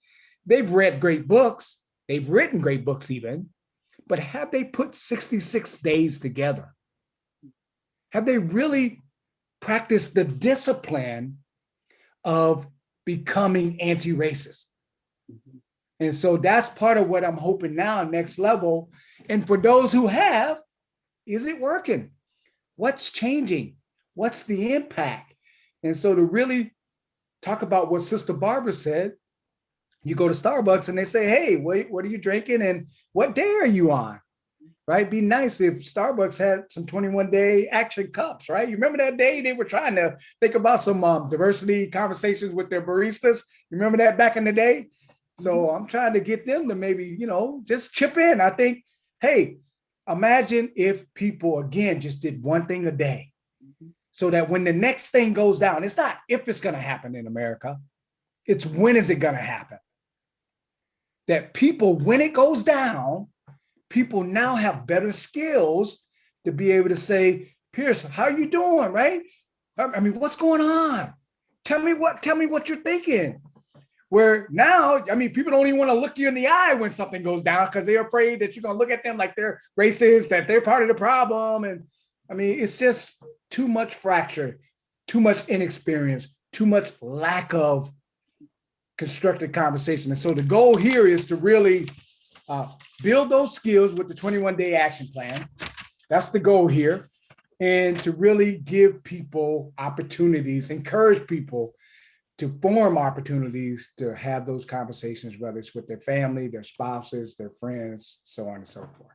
they've read great books, they've written great books even, but have they put 66 days together? Have they really practiced the discipline of becoming anti-racist? And so that's part of what I'm hoping now, next level. And for those who have, is it working? What's changing? What's the impact? And so to really talk about what Sister Barbara said, you go to Starbucks and they say, hey, what are you drinking? And what day are you on? Right? Be nice if Starbucks had some 21-day action cups, right? You remember that day they were trying to think about some diversity conversations with their baristas? You remember that back in the day? So I'm trying to get them to maybe, just chip in. I think, hey, imagine if people, again, just did one thing a day so that when the next thing goes down, it's not if it's going to happen in America, it's when is it going to happen? That people, when it goes down, people now have better skills to be able to say, Pierce, how are you doing, right? I mean, what's going on? Tell me what you're thinking. Where now, I mean, people don't even want to look you in the eye when something goes down because they're afraid that you're going to look at them like they're racist, that they're part of the problem. And I mean, it's just too much fracture, too much inexperience, too much lack of constructive conversation. And so the goal here is to really build those skills with the 21-day action plan. That's the goal here. And to really give people opportunities, encourage people to form opportunities to have those conversations, whether it's with their family, their spouses, their friends, so on and so forth.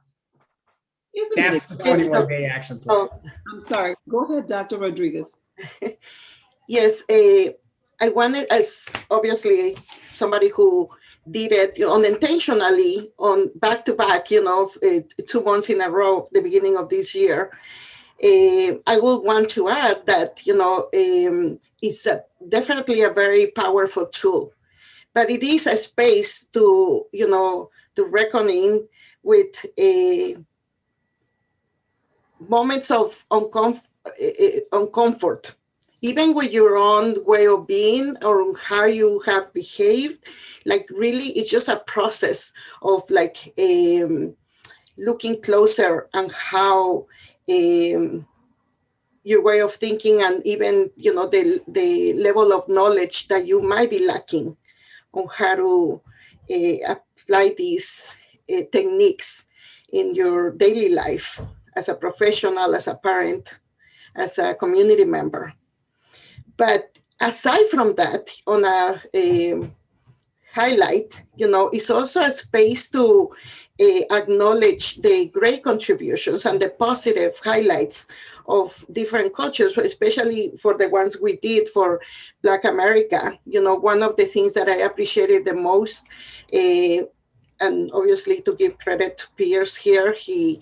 That's the 21-day action plan. I'm sorry. Go ahead, Dr. Rodriguez. Yes, I wanted, as obviously somebody who did it unintentionally on back-to-back, 2 months in a row, the beginning of this year. I would want to add that, it's definitely a very powerful tool, but it is a space to reckoning with moments of uncomfort, even with your own way of being or how you have behaved. Like really, it's just a process of looking closer on how your way of thinking and even the level of knowledge that you might be lacking on how to apply these techniques in your daily life as a professional, as a parent, as a community member. But aside from that, on a highlight, it's also a space to acknowledge the great contributions and the positive highlights of different cultures, especially for the ones we did for Black America. One of the things that I appreciated the most, and obviously to give credit to Pierce here, he,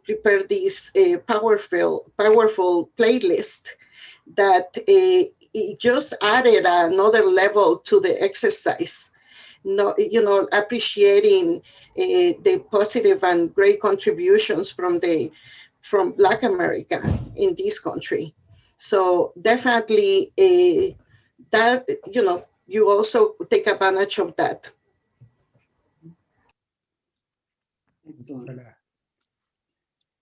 prepared this powerful playlist that it just added another level to the exercise. Appreciating the positive and great contributions from Black America in this country. So definitely that, you also take advantage of that. Excellent.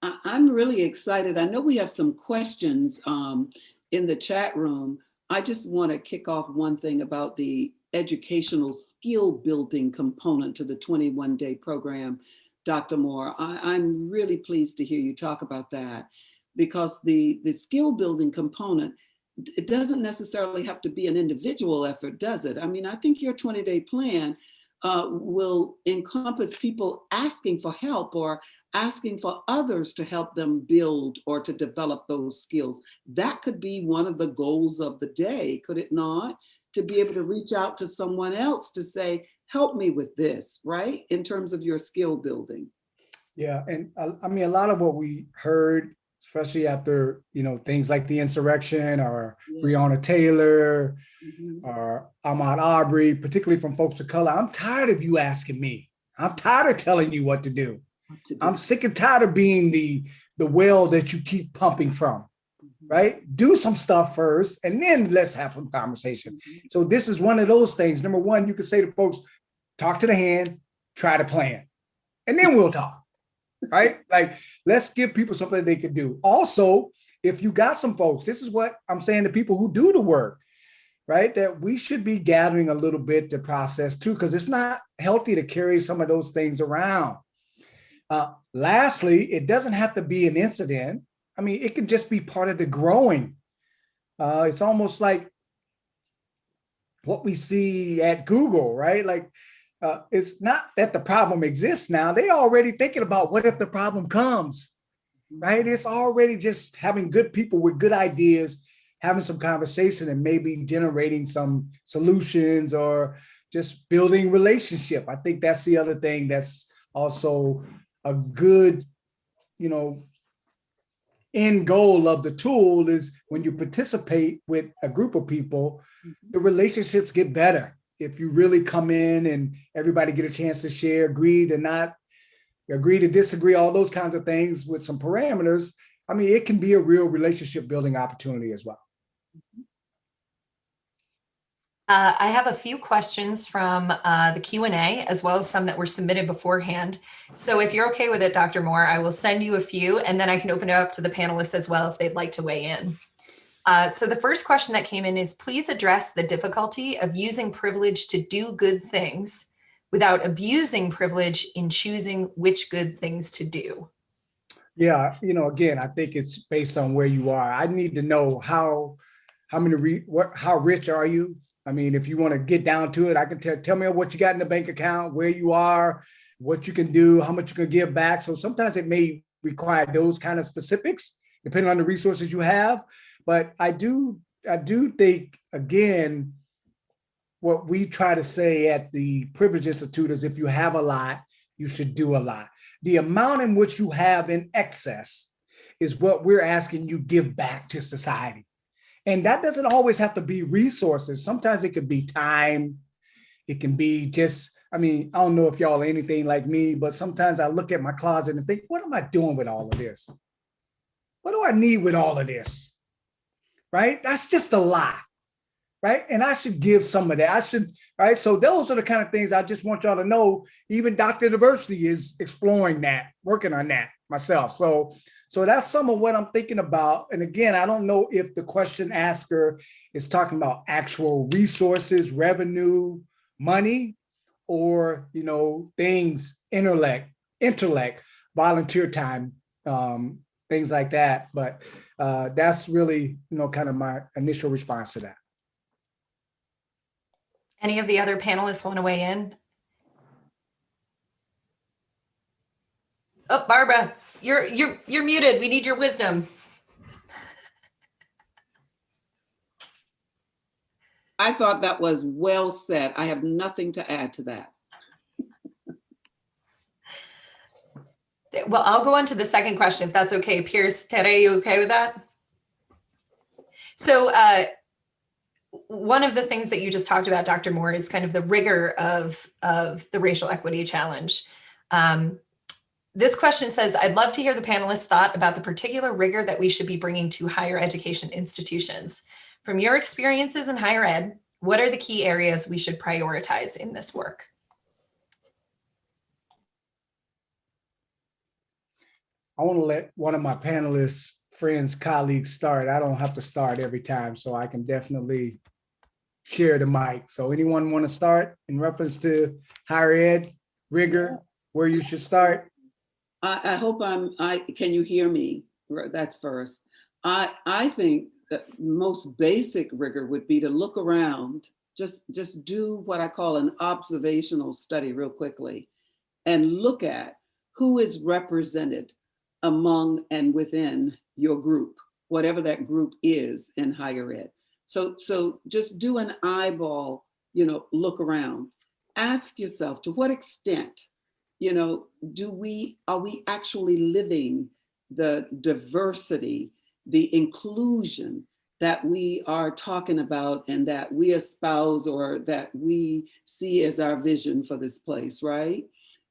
I'm really excited. I know we have some questions in the chat room. I just want to kick off one thing about the educational skill building component to the 21-day program. Dr. Moore, I'm really pleased to hear you talk about that, because the skill building component, it doesn't necessarily have to be an individual effort, does it? I mean, I think your 20-day plan will encompass people asking for help or asking for others to help them build or to develop those skills. That could be one of the goals of the day, could it not? To be able to reach out to someone else to say, help me with this, right? In terms of your skill building. Yeah, and I mean, a lot of what we heard, especially after, things like the insurrection or Breonna Taylor or Ahmaud Arbery, particularly from folks of color, I'm tired of you asking me. I'm tired of telling you what to do. I'm sick and tired of being the well that you keep pumping from, right? Do some stuff first, and then let's have some conversation. So this is one of those things. Number one, you can say to folks, talk to the hand, try to plan, and then we'll talk, right? Like, let's give people something that they can do. Also, if you got some folks, this is what I'm saying to people who do the work, right? That we should be gathering a little bit to process too, because it's not healthy to carry some of those things around. Lastly, it doesn't have to be an incident. I mean, it could just be part of the growing. It's almost like what we see at Google, right? Like, it's not that the problem exists now. They're already thinking about what if the problem comes, right? It's already just having good people with good ideas, having some conversation and maybe generating some solutions or just building relationship. I think that's the other thing that's also a good, end goal of the tool is when you participate with a group of people, the relationships get better. If you really come in and everybody get a chance to share, agree to disagree, all those kinds of things with some parameters, I mean, it can be a real relationship building opportunity as well. I have a few questions from the Q&A, as well as some that were submitted beforehand. So if you're okay with it, Dr. Moore, I will send you a few, and then I can open it up to the panelists as well if they'd like to weigh in. So the first question that came in is, please address the difficulty of using privilege to do good things without abusing privilege in choosing which good things to do. Yeah, again, I think it's based on where you are. I need to know how rich are you? I mean, if you want to get down to it, I can tell me what you got in the bank account, where you are, what you can do, how much you can give back. So sometimes it may require those kind of specifics, depending on the resources you have. But I do think, again, what we try to say at the Privilege Institute is if you have a lot, you should do a lot. The amount in which you have in excess is what we're asking you give back to society. And that doesn't always have to be resources. Sometimes it could be time. It can be just, I don't know if y'all are anything like me, but sometimes I look at my closet and think, what am I doing with all of this? What do I need with all of this? Right? That's just a lot. Right? And I should give some of that. Right? So those are the kind of things I just want y'all to know. Even Dr. Diversity is exploring that, working on that myself. So that's some of what I'm thinking about. And again, I don't know if the question asker is talking about actual resources, revenue, money, or, things, intellect, volunteer time, things like that. But that's really, kind of my initial response to that. Any of the other panelists want to weigh in? Oh, Barbara, you're muted. We need your wisdom. I thought that was well said. I have nothing to add to that. Well, I'll go on to the second question if that's okay. Pierce, Tere, you okay with that? So one of the things that you just talked about, Dr. Moore, is kind of the rigor of the racial equity challenge. This question says, I'd love to hear the panelists' thought about the particular rigor that we should be bringing to higher education institutions. From your experiences in higher ed, what are the key areas we should prioritize in this work? I want to let one of my panelists, friends, colleagues start. I don't have to start every time, so I can definitely share the mic. So anyone want to start in reference to higher ed, rigor, where you should start? I hope can you hear me? That's first. I think the most basic rigor would be to look around, just do what I call an observational study real quickly and look at who is represented among and within your group, whatever that group is in higher ed. So just do an eyeball, look around. Ask yourself, to what extent, are we actually living the diversity, the inclusion that we are talking about and that we espouse or that we see as our vision for this place, right?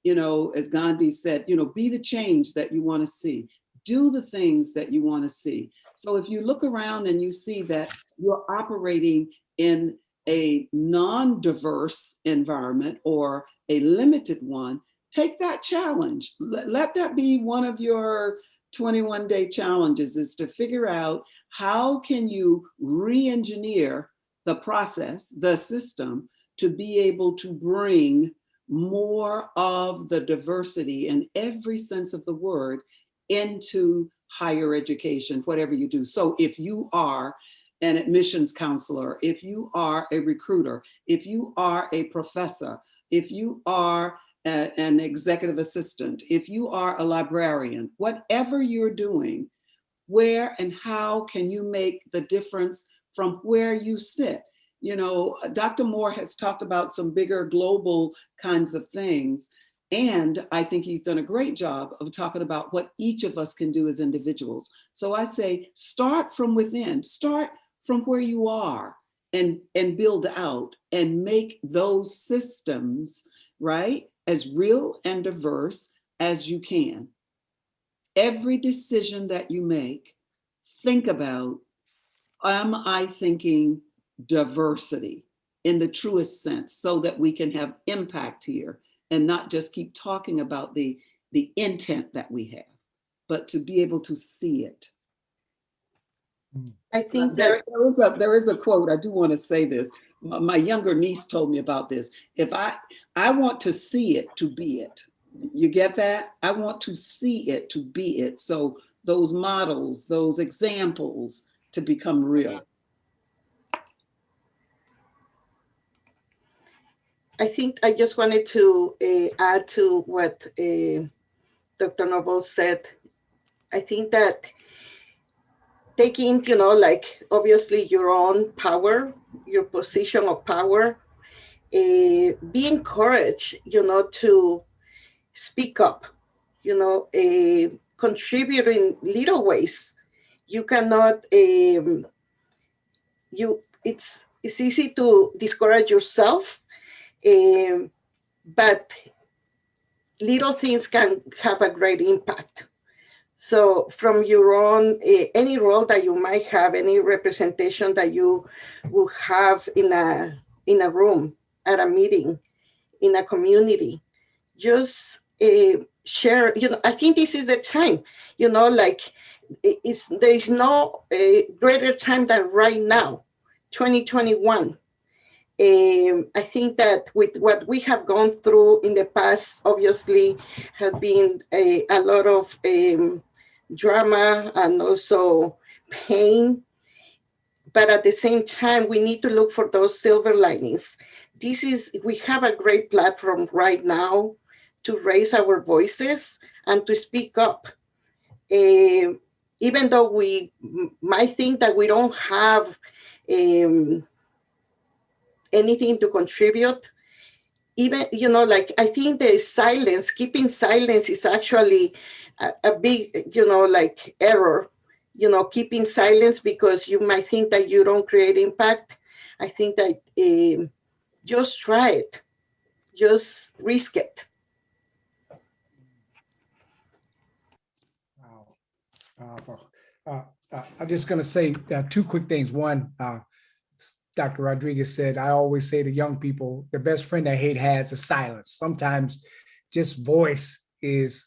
As Gandhi said, be the change that you want to see. Do the things that you want to see. So if you look around and you see that you're operating in a non-diverse environment or a limited one, take that challenge. Let that be one of your 21-day challenges, is to figure out how can you re-engineer the process, the system, to be able to bring more of the diversity in every sense of the word into higher education, whatever you do. So if you are an admissions counselor, if you are a recruiter, if you are a professor, if you are an executive assistant, if you are a librarian, whatever you're doing, where and how can you make the difference from where you sit? Dr. Moore has talked about some bigger global kinds of things. And I think he's done a great job of talking about what each of us can do as individuals. So I say, start from within, start from where you are and build out and make those systems, right, as real and diverse as you can. Every decision that you make, think about, am I thinking diversity in the truest sense, so that we can have impact here and not just keep talking about the intent that we have, but to be able to see it. I think that there is a quote. I do want to say this. My younger niece told me about this. If I want to see it to be it. You get that? I want to see it to be it. So those models, those examples to become real. I think I just wanted to add to what Dr. Noble said. I think that taking, obviously your own power, your position of power, be encouraged, to speak up, contribute in little ways. You cannot, it's easy to discourage yourself, but little things can have a great impact. So from your own, any role that you might have, any representation that you will have in a room, at a meeting, in a community, just share, I think this is the time, there is no greater time than right now, 2021. I think that with what we have gone through in the past, obviously, has been a lot of drama and also pain. But at the same time, we need to look for those silver linings we have a great platform right now to raise our voices and to speak up. Even though we might think that we don't have anything to contribute, even, like, I think the silence, keeping silence is actually a big, like, error, keeping silence because you might think that you don't create impact. I think that just try it, just risk it. Wow, powerful. I'm just going to say two quick things. One, Dr. Rodriguez said, I always say to young people, the best friend they hate has is silence. Sometimes just voice is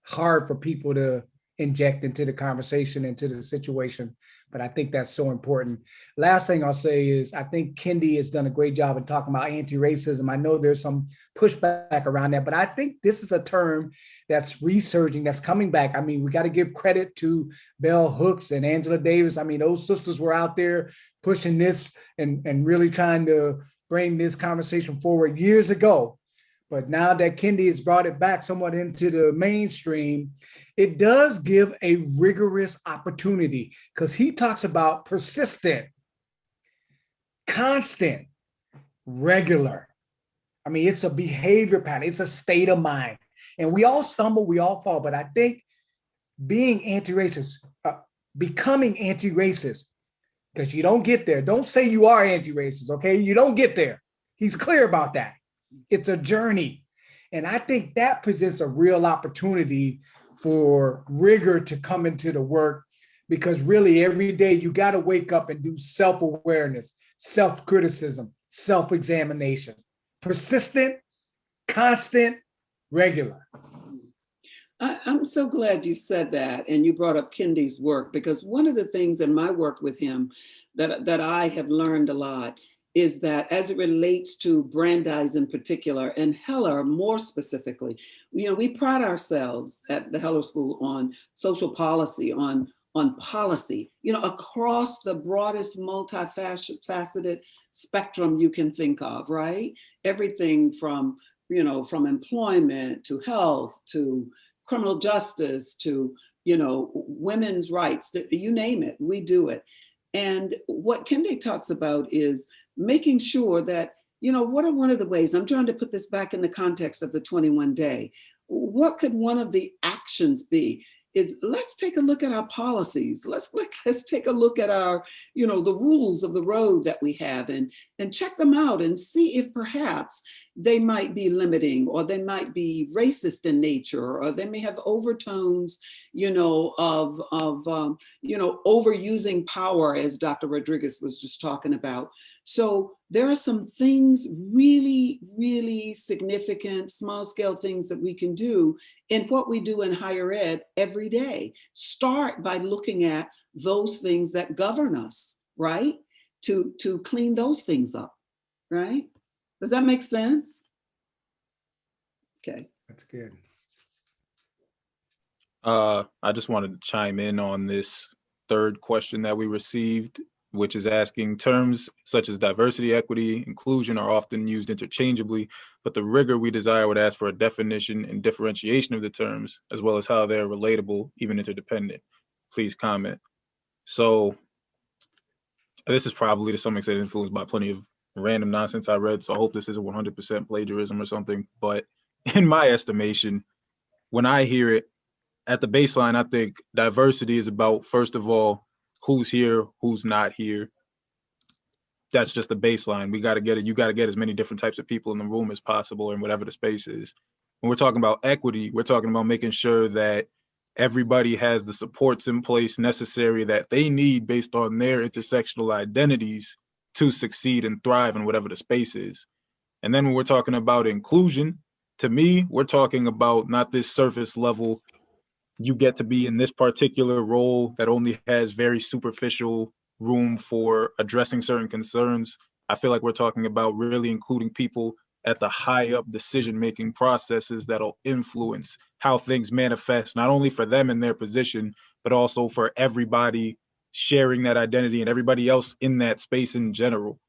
hard for people to inject into the conversation, into the situation. But I think that's so important. Last thing I'll say is I think Kendi has done a great job in talking about anti-racism. I know there's some pushback around that, but I think this is a term that's resurging, that's coming back. I mean, we got to give credit to Bell Hooks and Angela Davis. I mean, those sisters were out there pushing this and really trying to bring this conversation forward years ago. But now that Kendi has brought it back somewhat into the mainstream, it does give a rigorous opportunity because he talks about persistent, constant, regular. I mean, it's a behavior pattern. It's a state of mind. And we all stumble, we all fall. But I think being anti-racist, becoming anti-racist, because you don't get there. Don't say you are anti-racist, okay? You don't get there. He's clear about that. It's a journey. And I think that presents a real opportunity for rigor to come into the work, because really every day you got to wake up and do self-awareness, self-criticism, self-examination, persistent, constant, regular. I'm so glad you said that. And you brought up Kendi's work, because one of the things in my work with him that I have learned a lot is that as it relates to Brandeis in particular, and Heller more specifically, we pride ourselves at the Heller School on social policy, on policy, across the broadest multifaceted spectrum you can think of, right? Everything from employment to health to criminal justice to, women's rights, you name it, we do it. And what Kendi talks about is making sure that, what are one of the ways, I'm trying to put this back in the context of the 21 day, what could one of the actions be? Is let's take a look at our policies. Let's take a look at our, the rules of the road that we have and check them out and see if perhaps they might be limiting, or they might be racist in nature, or they may have overtones, of overusing power, as Dr. Rodriguez was just talking about. So there are some things really, really significant, small scale things that we can do in what we do in higher ed every day. Start by looking at those things that govern us, right? To clean those things up, right? Does that make sense? Okay. That's good. I just wanted to chime in on this third question that we received, which is asking, terms such as diversity, equity, inclusion are often used interchangeably, but the rigor we desire would ask for a definition and differentiation of the terms, as well as how they're relatable, even interdependent. Please comment. So this is probably to some extent influenced by plenty of random nonsense I read, so I hope this isn't 100% plagiarism or something. But in my estimation, when I hear it, at the baseline, I think diversity is about, first of all, who's here, who's not here. That's just the baseline. We got to get it. You got to get as many different types of people in the room as possible, and whatever the space is. When we're talking about equity, we're talking about making sure that everybody has the supports in place necessary that they need based on their intersectional identities to succeed and thrive in whatever the space is. And then when we're talking about inclusion, to me, we're talking about not this surface level, you get to be in this particular role that only has very superficial room for addressing certain concerns. I feel like we're talking about really including people at the high up decision-making processes that'll influence how things manifest, not only for them in their position, but also for everybody sharing that identity and everybody else in that space in general.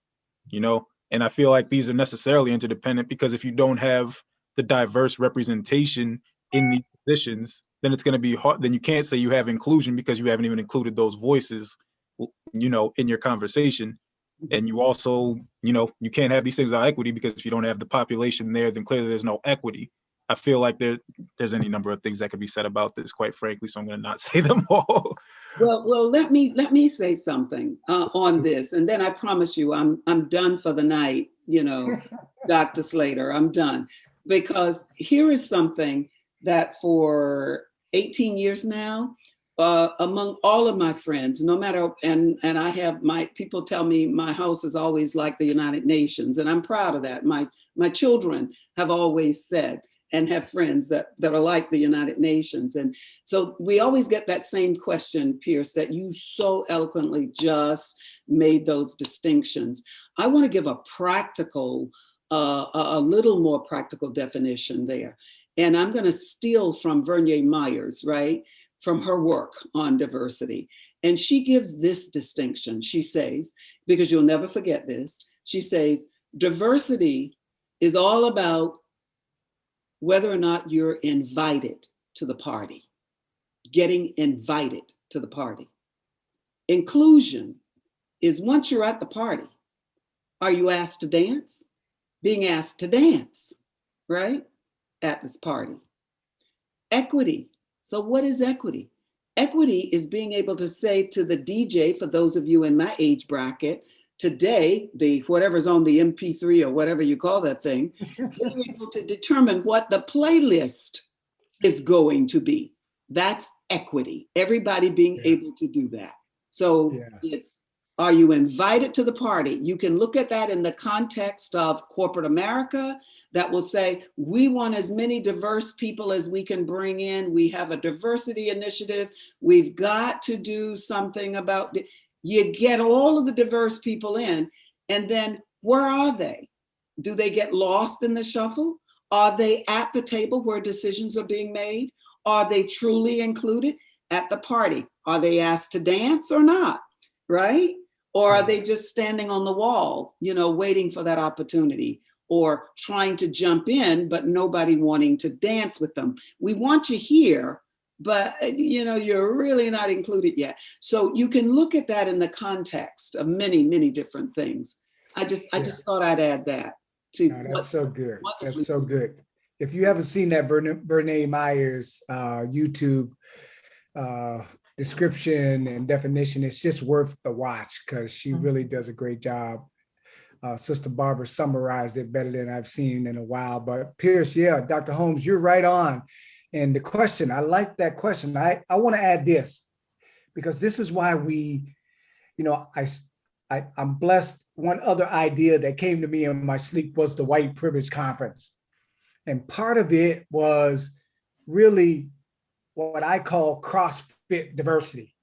And I feel like these are necessarily interdependent, because if you don't have the diverse representation in these positions, then it's going to be hard. Then you can't say you have inclusion because you haven't even included those voices, in your conversation. And you also, you can't have these things without equity, because if you don't have the population there, then clearly there's no equity. I feel like there's any number of things that could be said about this, quite frankly, so I'm going to not say them all. Well, let me say something on this, and then I promise you, I'm done for the night. Dr. Slater, I'm done, because here is something that for 18 years now, among all of my friends, no matter, and I have people tell me my house is always like the United Nations, and I'm proud of that. My children have always said, and have friends that are like the United Nations. And so we always get that same question, Pierce, that you so eloquently just made those distinctions. I want to give a practical, a little more practical definition there. And I'm going to steal from Vernier Myers, right, from her work on diversity. And she gives this distinction. She says, because you'll never forget this, she says, diversity is all about whether or not you're invited to the party, getting invited to the party. Inclusion is once you're at the party, are you asked to dance? Being asked to dance, right? At this party. Equity. So what is equity? Equity is being able to say to the DJ, for those of you in my age bracket, today, the whatever's on the MP3 or whatever you call that thing, being able to determine what the playlist is going to be. That's equity. Everybody being able to do that. So it's, are you invited to the party? You can look at that in the context of corporate America that will say, we want as many diverse people as we can bring in. We have a diversity initiative. We've got to do something about it. You get all of the diverse people in, and then where are they? Do they get lost in the shuffle? Are they at the table where decisions are being made? Are they truly included at the party? Are they asked to dance or not, right? Or are they just standing on the wall, waiting for that opportunity, or trying to jump in, but nobody wanting to dance with them? We want you here, but you're really not included yet. So you can look at that in the context of many, many different things. I just thought I'd add that to. No, that's so good. That's so good. If you haven't seen that Vernier Myers YouTube description and definition, it's just worth the watch, because she really does a great job. Sister Barbara summarized it better than I've seen in a while. But Pierce, Dr. Holmes, you're right on. And the question, I like that question. I want to add this, because this is why I'm blessed. One other idea that came to me in my sleep was the White Privilege Conference. And part of it was really what I call CrossFit diversity.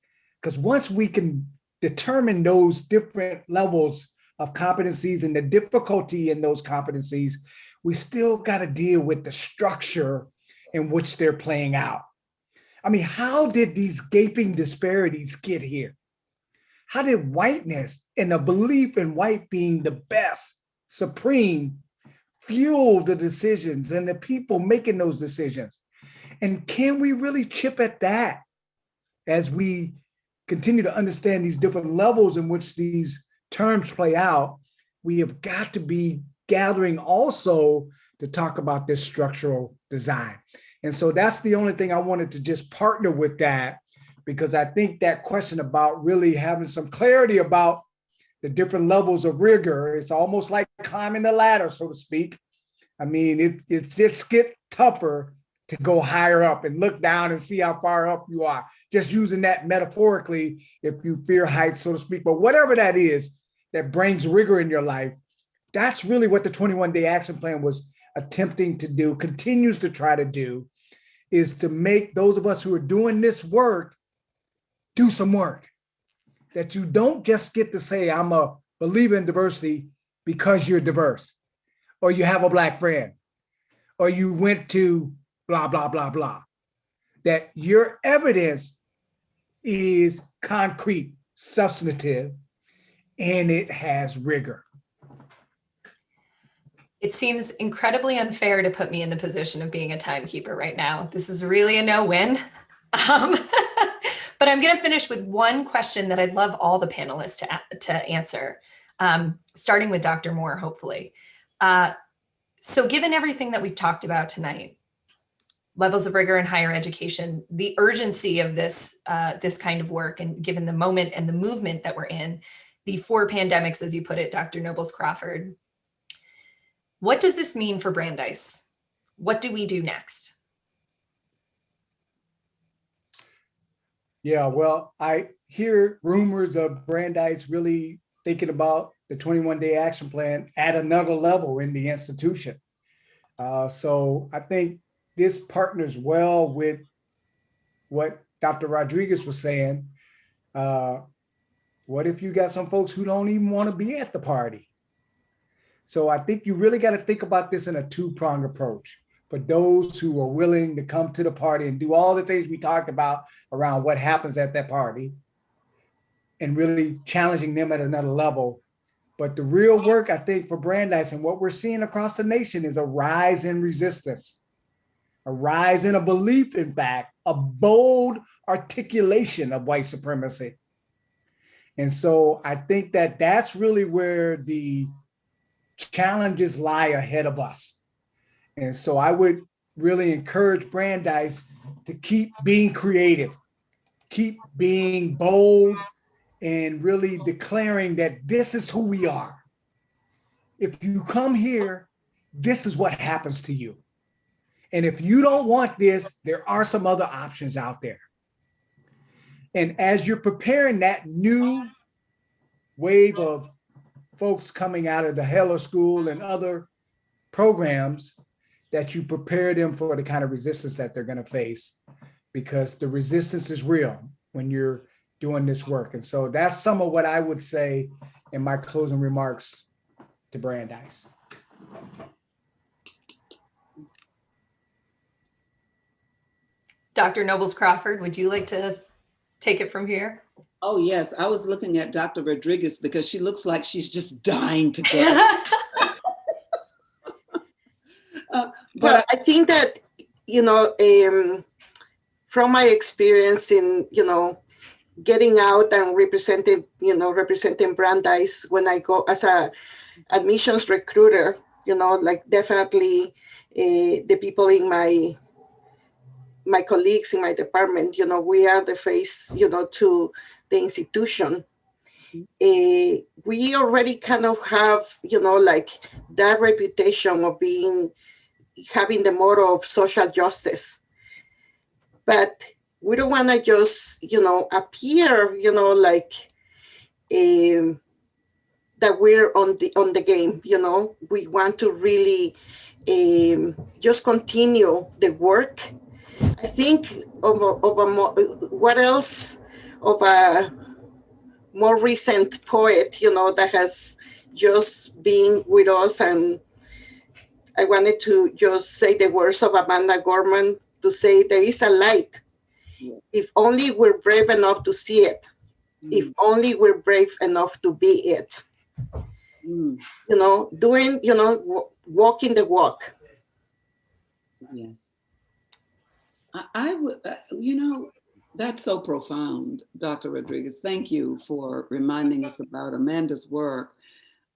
Because once we can determine those different levels of competencies and the difficulty in those competencies, we still got to deal with the structure in which they're playing out. I mean, how did these gaping disparities get here? How did whiteness and the belief in white being the best, supreme, fuel the decisions and the people making those decisions? And can we really chip at that as we continue to understand these different levels in which these terms play out? We have got to be gathering also to talk about this structural design. And so that's the only thing I wanted to just partner with that, because I think that question about really having some clarity about the different levels of rigor, it's almost like climbing the ladder, so to speak. I mean, it just gets tougher to go higher up and look down and see how far up you are. Just using that metaphorically, if you fear heights, so to speak. But whatever that is that brings rigor in your life, that's really what the 21-day action plan was attempting to do, continues to try to do, is to make those of us who are doing this work do some work. That you don't just get to say, I'm a believer in diversity because you're diverse, or you have a Black friend, or you went to blah, blah, blah, blah. That your evidence is concrete, substantive, and it has rigor. It seems incredibly unfair to put me in the position of being a timekeeper right now. This is really a no-win. But I'm going to finish with one question that I'd love all the panelists to answer, starting with Dr. Moore, hopefully. So given everything that we've talked about tonight, levels of rigor in higher education, the urgency of this, this kind of work, and given the moment and the movement that we're in, the 4 pandemics, as you put it, Dr. Nobles-Crawford, what does this mean for Brandeis? What do we do next? Yeah, well, I hear rumors of Brandeis really thinking about the 21-day action plan at another level in the institution. So I think this partners well with what Dr. Rodriguez was saying. What if you got some folks who don't even want to be at the party? So I think you really got to think about this in a 2-pronged approach. For those who are willing to come to the party and do all the things we talked about around what happens at that party, and really challenging them at another level. But the real work, I think, for Brandeis and what we're seeing across the nation is a rise in resistance, a rise in a belief, in fact, a bold articulation of white supremacy. And so I think that that's really where the challenges lie ahead of us. And so I would really encourage Brandeis to keep being creative, keep being bold, and really declaring that this is who we are. If you come here, this is what happens to you. And if you don't want this, there are some other options out there. And as you're preparing that new wave of folks coming out of the Heller School and other programs, that you prepare them for the kind of resistance that they're going to face, because the resistance is real when you're doing this work. And so that's some of what I would say in my closing remarks to Brandeis. Dr. Nobles-Crawford, would you like to take it from here? Oh, yes. I was looking at Dr. Rodriguez because she looks like she's just dying to go. But I think that, from my experience in, getting out and representing Brandeis when I go as a admissions recruiter, like definitely the people in my colleagues in my department, we are the face, to the institution. We already kind of have, like that reputation of having the motto of social justice. But we don't want to just, appear, like that we're on the game, We want to really just continue the work. I think what else of a more recent poet, that has just been with us, and I wanted to just say the words of Amanda Gorman to say there is a light. If only we're brave enough to see it. If only we're brave enough to be it. Doing, walking the walk. Yes. I would, that's so profound, Dr. Rodriguez. Thank you for reminding us about Amanda's work.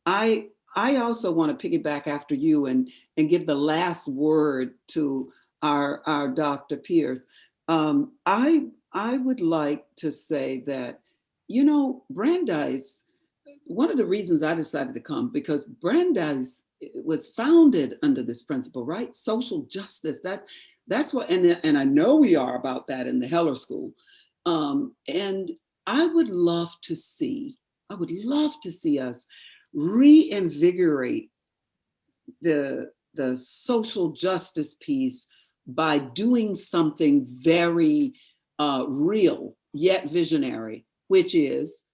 I also want to piggyback after you and give the last word to our Dr. Pierce. I would like to say that, Brandeis, one of the reasons I decided to come, because Brandeis was founded under this principle, right? Social justice, that's what, and I know we are about that in the Heller School. And I would love to see us reinvigorate the social justice piece by doing something very real yet visionary, which is,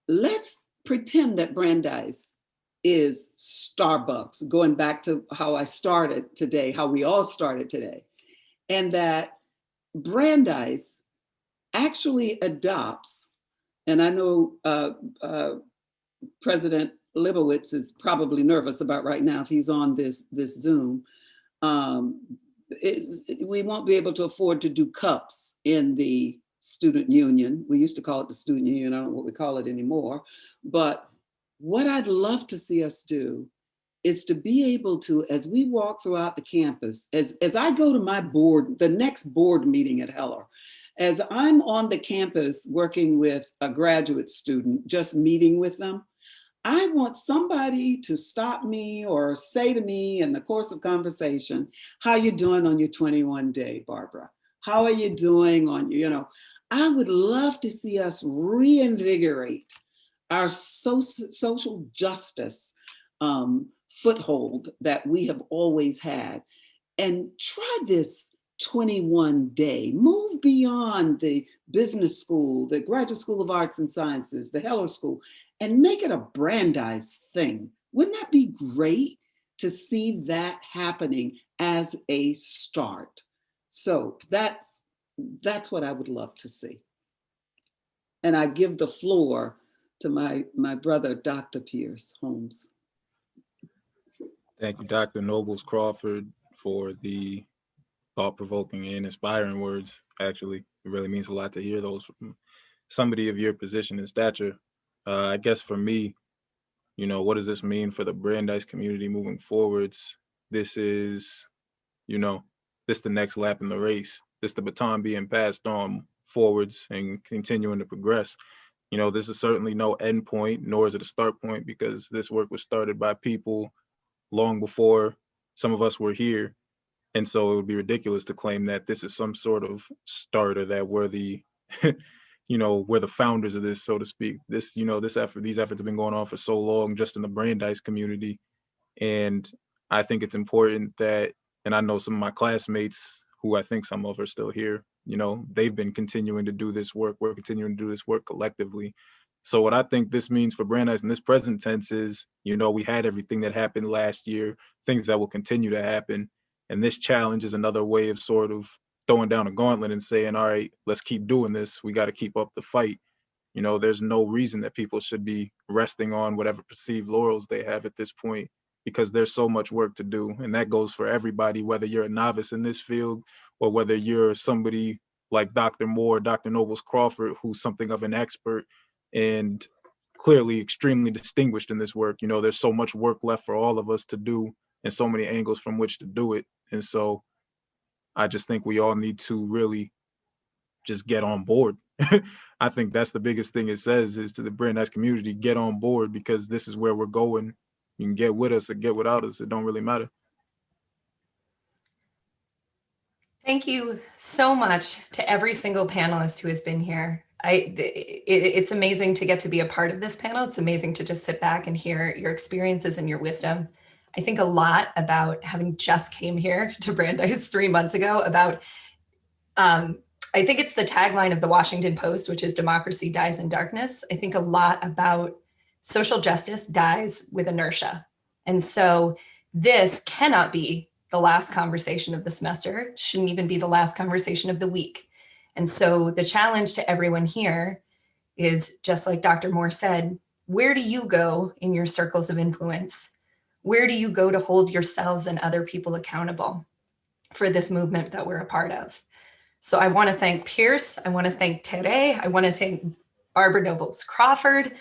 let's pretend that Brandeis is Starbucks, going back to how I started today, how we all started today, and that Brandeis actually adopts, and I know President Libowitz is probably nervous about right now if he's on this Zoom. We won't be able to afford to do cups in the student union. We used to call it the student union. I don't know what we call it anymore. But what I'd love to see us do is to be able to, as we walk throughout the campus, as I go to my board, the next board meeting at Heller, as I'm on the campus working with a graduate student, just meeting with them, I want somebody to stop me or say to me in the course of conversation, how you doing on your 21 day, Barbara? How are you doing on your, I would love to see us reinvigorate our social justice foothold that we have always had, and try this 21 day, move beyond the business school, the Graduate School of Arts and Sciences, the Heller School, and make it a Brandeis thing. Wouldn't that be great to see that happening as a start? So that's what I would love to see. And I give the floor to my brother, Dr. Pierce Holmes. Thank you, Dr. Nobles Crawford, for the thought-provoking and inspiring words. Actually, it really means a lot to hear those from somebody of your position and stature. I guess for me, what does this mean for the Brandeis community moving forwards? This is, this the next lap in the race. This the baton being passed on forwards and continuing to progress. This is certainly no end point, nor is it a start point, because this work was started by people long before some of us were here. And so it would be ridiculous to claim that this is some sort of start, or that we're the, we're the founders of this, so to speak. These efforts have been going on for so long just in the Brandeis community. And I think it's important that, and I know some of my classmates, who I think some of are still here, they've been continuing to do this work. We're continuing to do this work collectively. So what I think this means for Brandeis in this present tense is, we had everything that happened last year, things that will continue to happen. And this challenge is another way of sort of throwing down a gauntlet and saying, all right, let's keep doing this. We got to keep up the fight. There's no reason that people should be resting on whatever perceived laurels they have at this point, because there's so much work to do. And that goes for everybody, whether you're a novice in this field or whether you're somebody like Dr. Moore, Dr. Nobles Crawford, who's something of an expert and clearly extremely distinguished in this work. There's so much work left for all of us to do and so many angles from which to do it. And so I just think we all need to really just get on board. I think that's the biggest thing it says, is to the Brandeis community, get on board, because this is where we're going. You can get with us or get without us. It don't really matter. Thank you so much to every single panelist who has been here. It's amazing to get to be a part of this panel. It's amazing to just sit back and hear your experiences and your wisdom. I think a lot about, having just came here to Brandeis 3 months ago, about, I think it's the tagline of the Washington Post, which is democracy dies in darkness. I think a lot about social justice dies with inertia. And so this cannot be the last conversation of the semester, shouldn't even be the last conversation of the week. And so the challenge to everyone here is, just like Dr. Moore said, where do you go in your circles of influence? Where do you go to hold yourselves and other people accountable for this movement that we're a part of? So I want to thank Pierce. I want to thank Tere. I want to thank Barbara Nobles Crawford.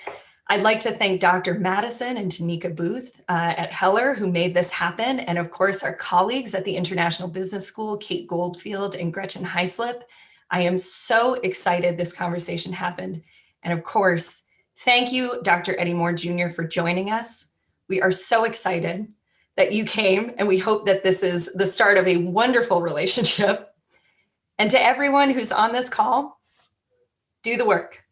I'd like to thank Dr. Madison and Tanika Booth at Heller, who made this happen. And of course, our colleagues at the International Business School, Kate Goldfield and Gretchen Heislip. I am so excited this conversation happened. And of course, thank you, Dr. Eddie Moore Jr., for joining us. We are so excited that you came, and we hope that this is the start of a wonderful relationship. And to everyone who's on this call, do the work.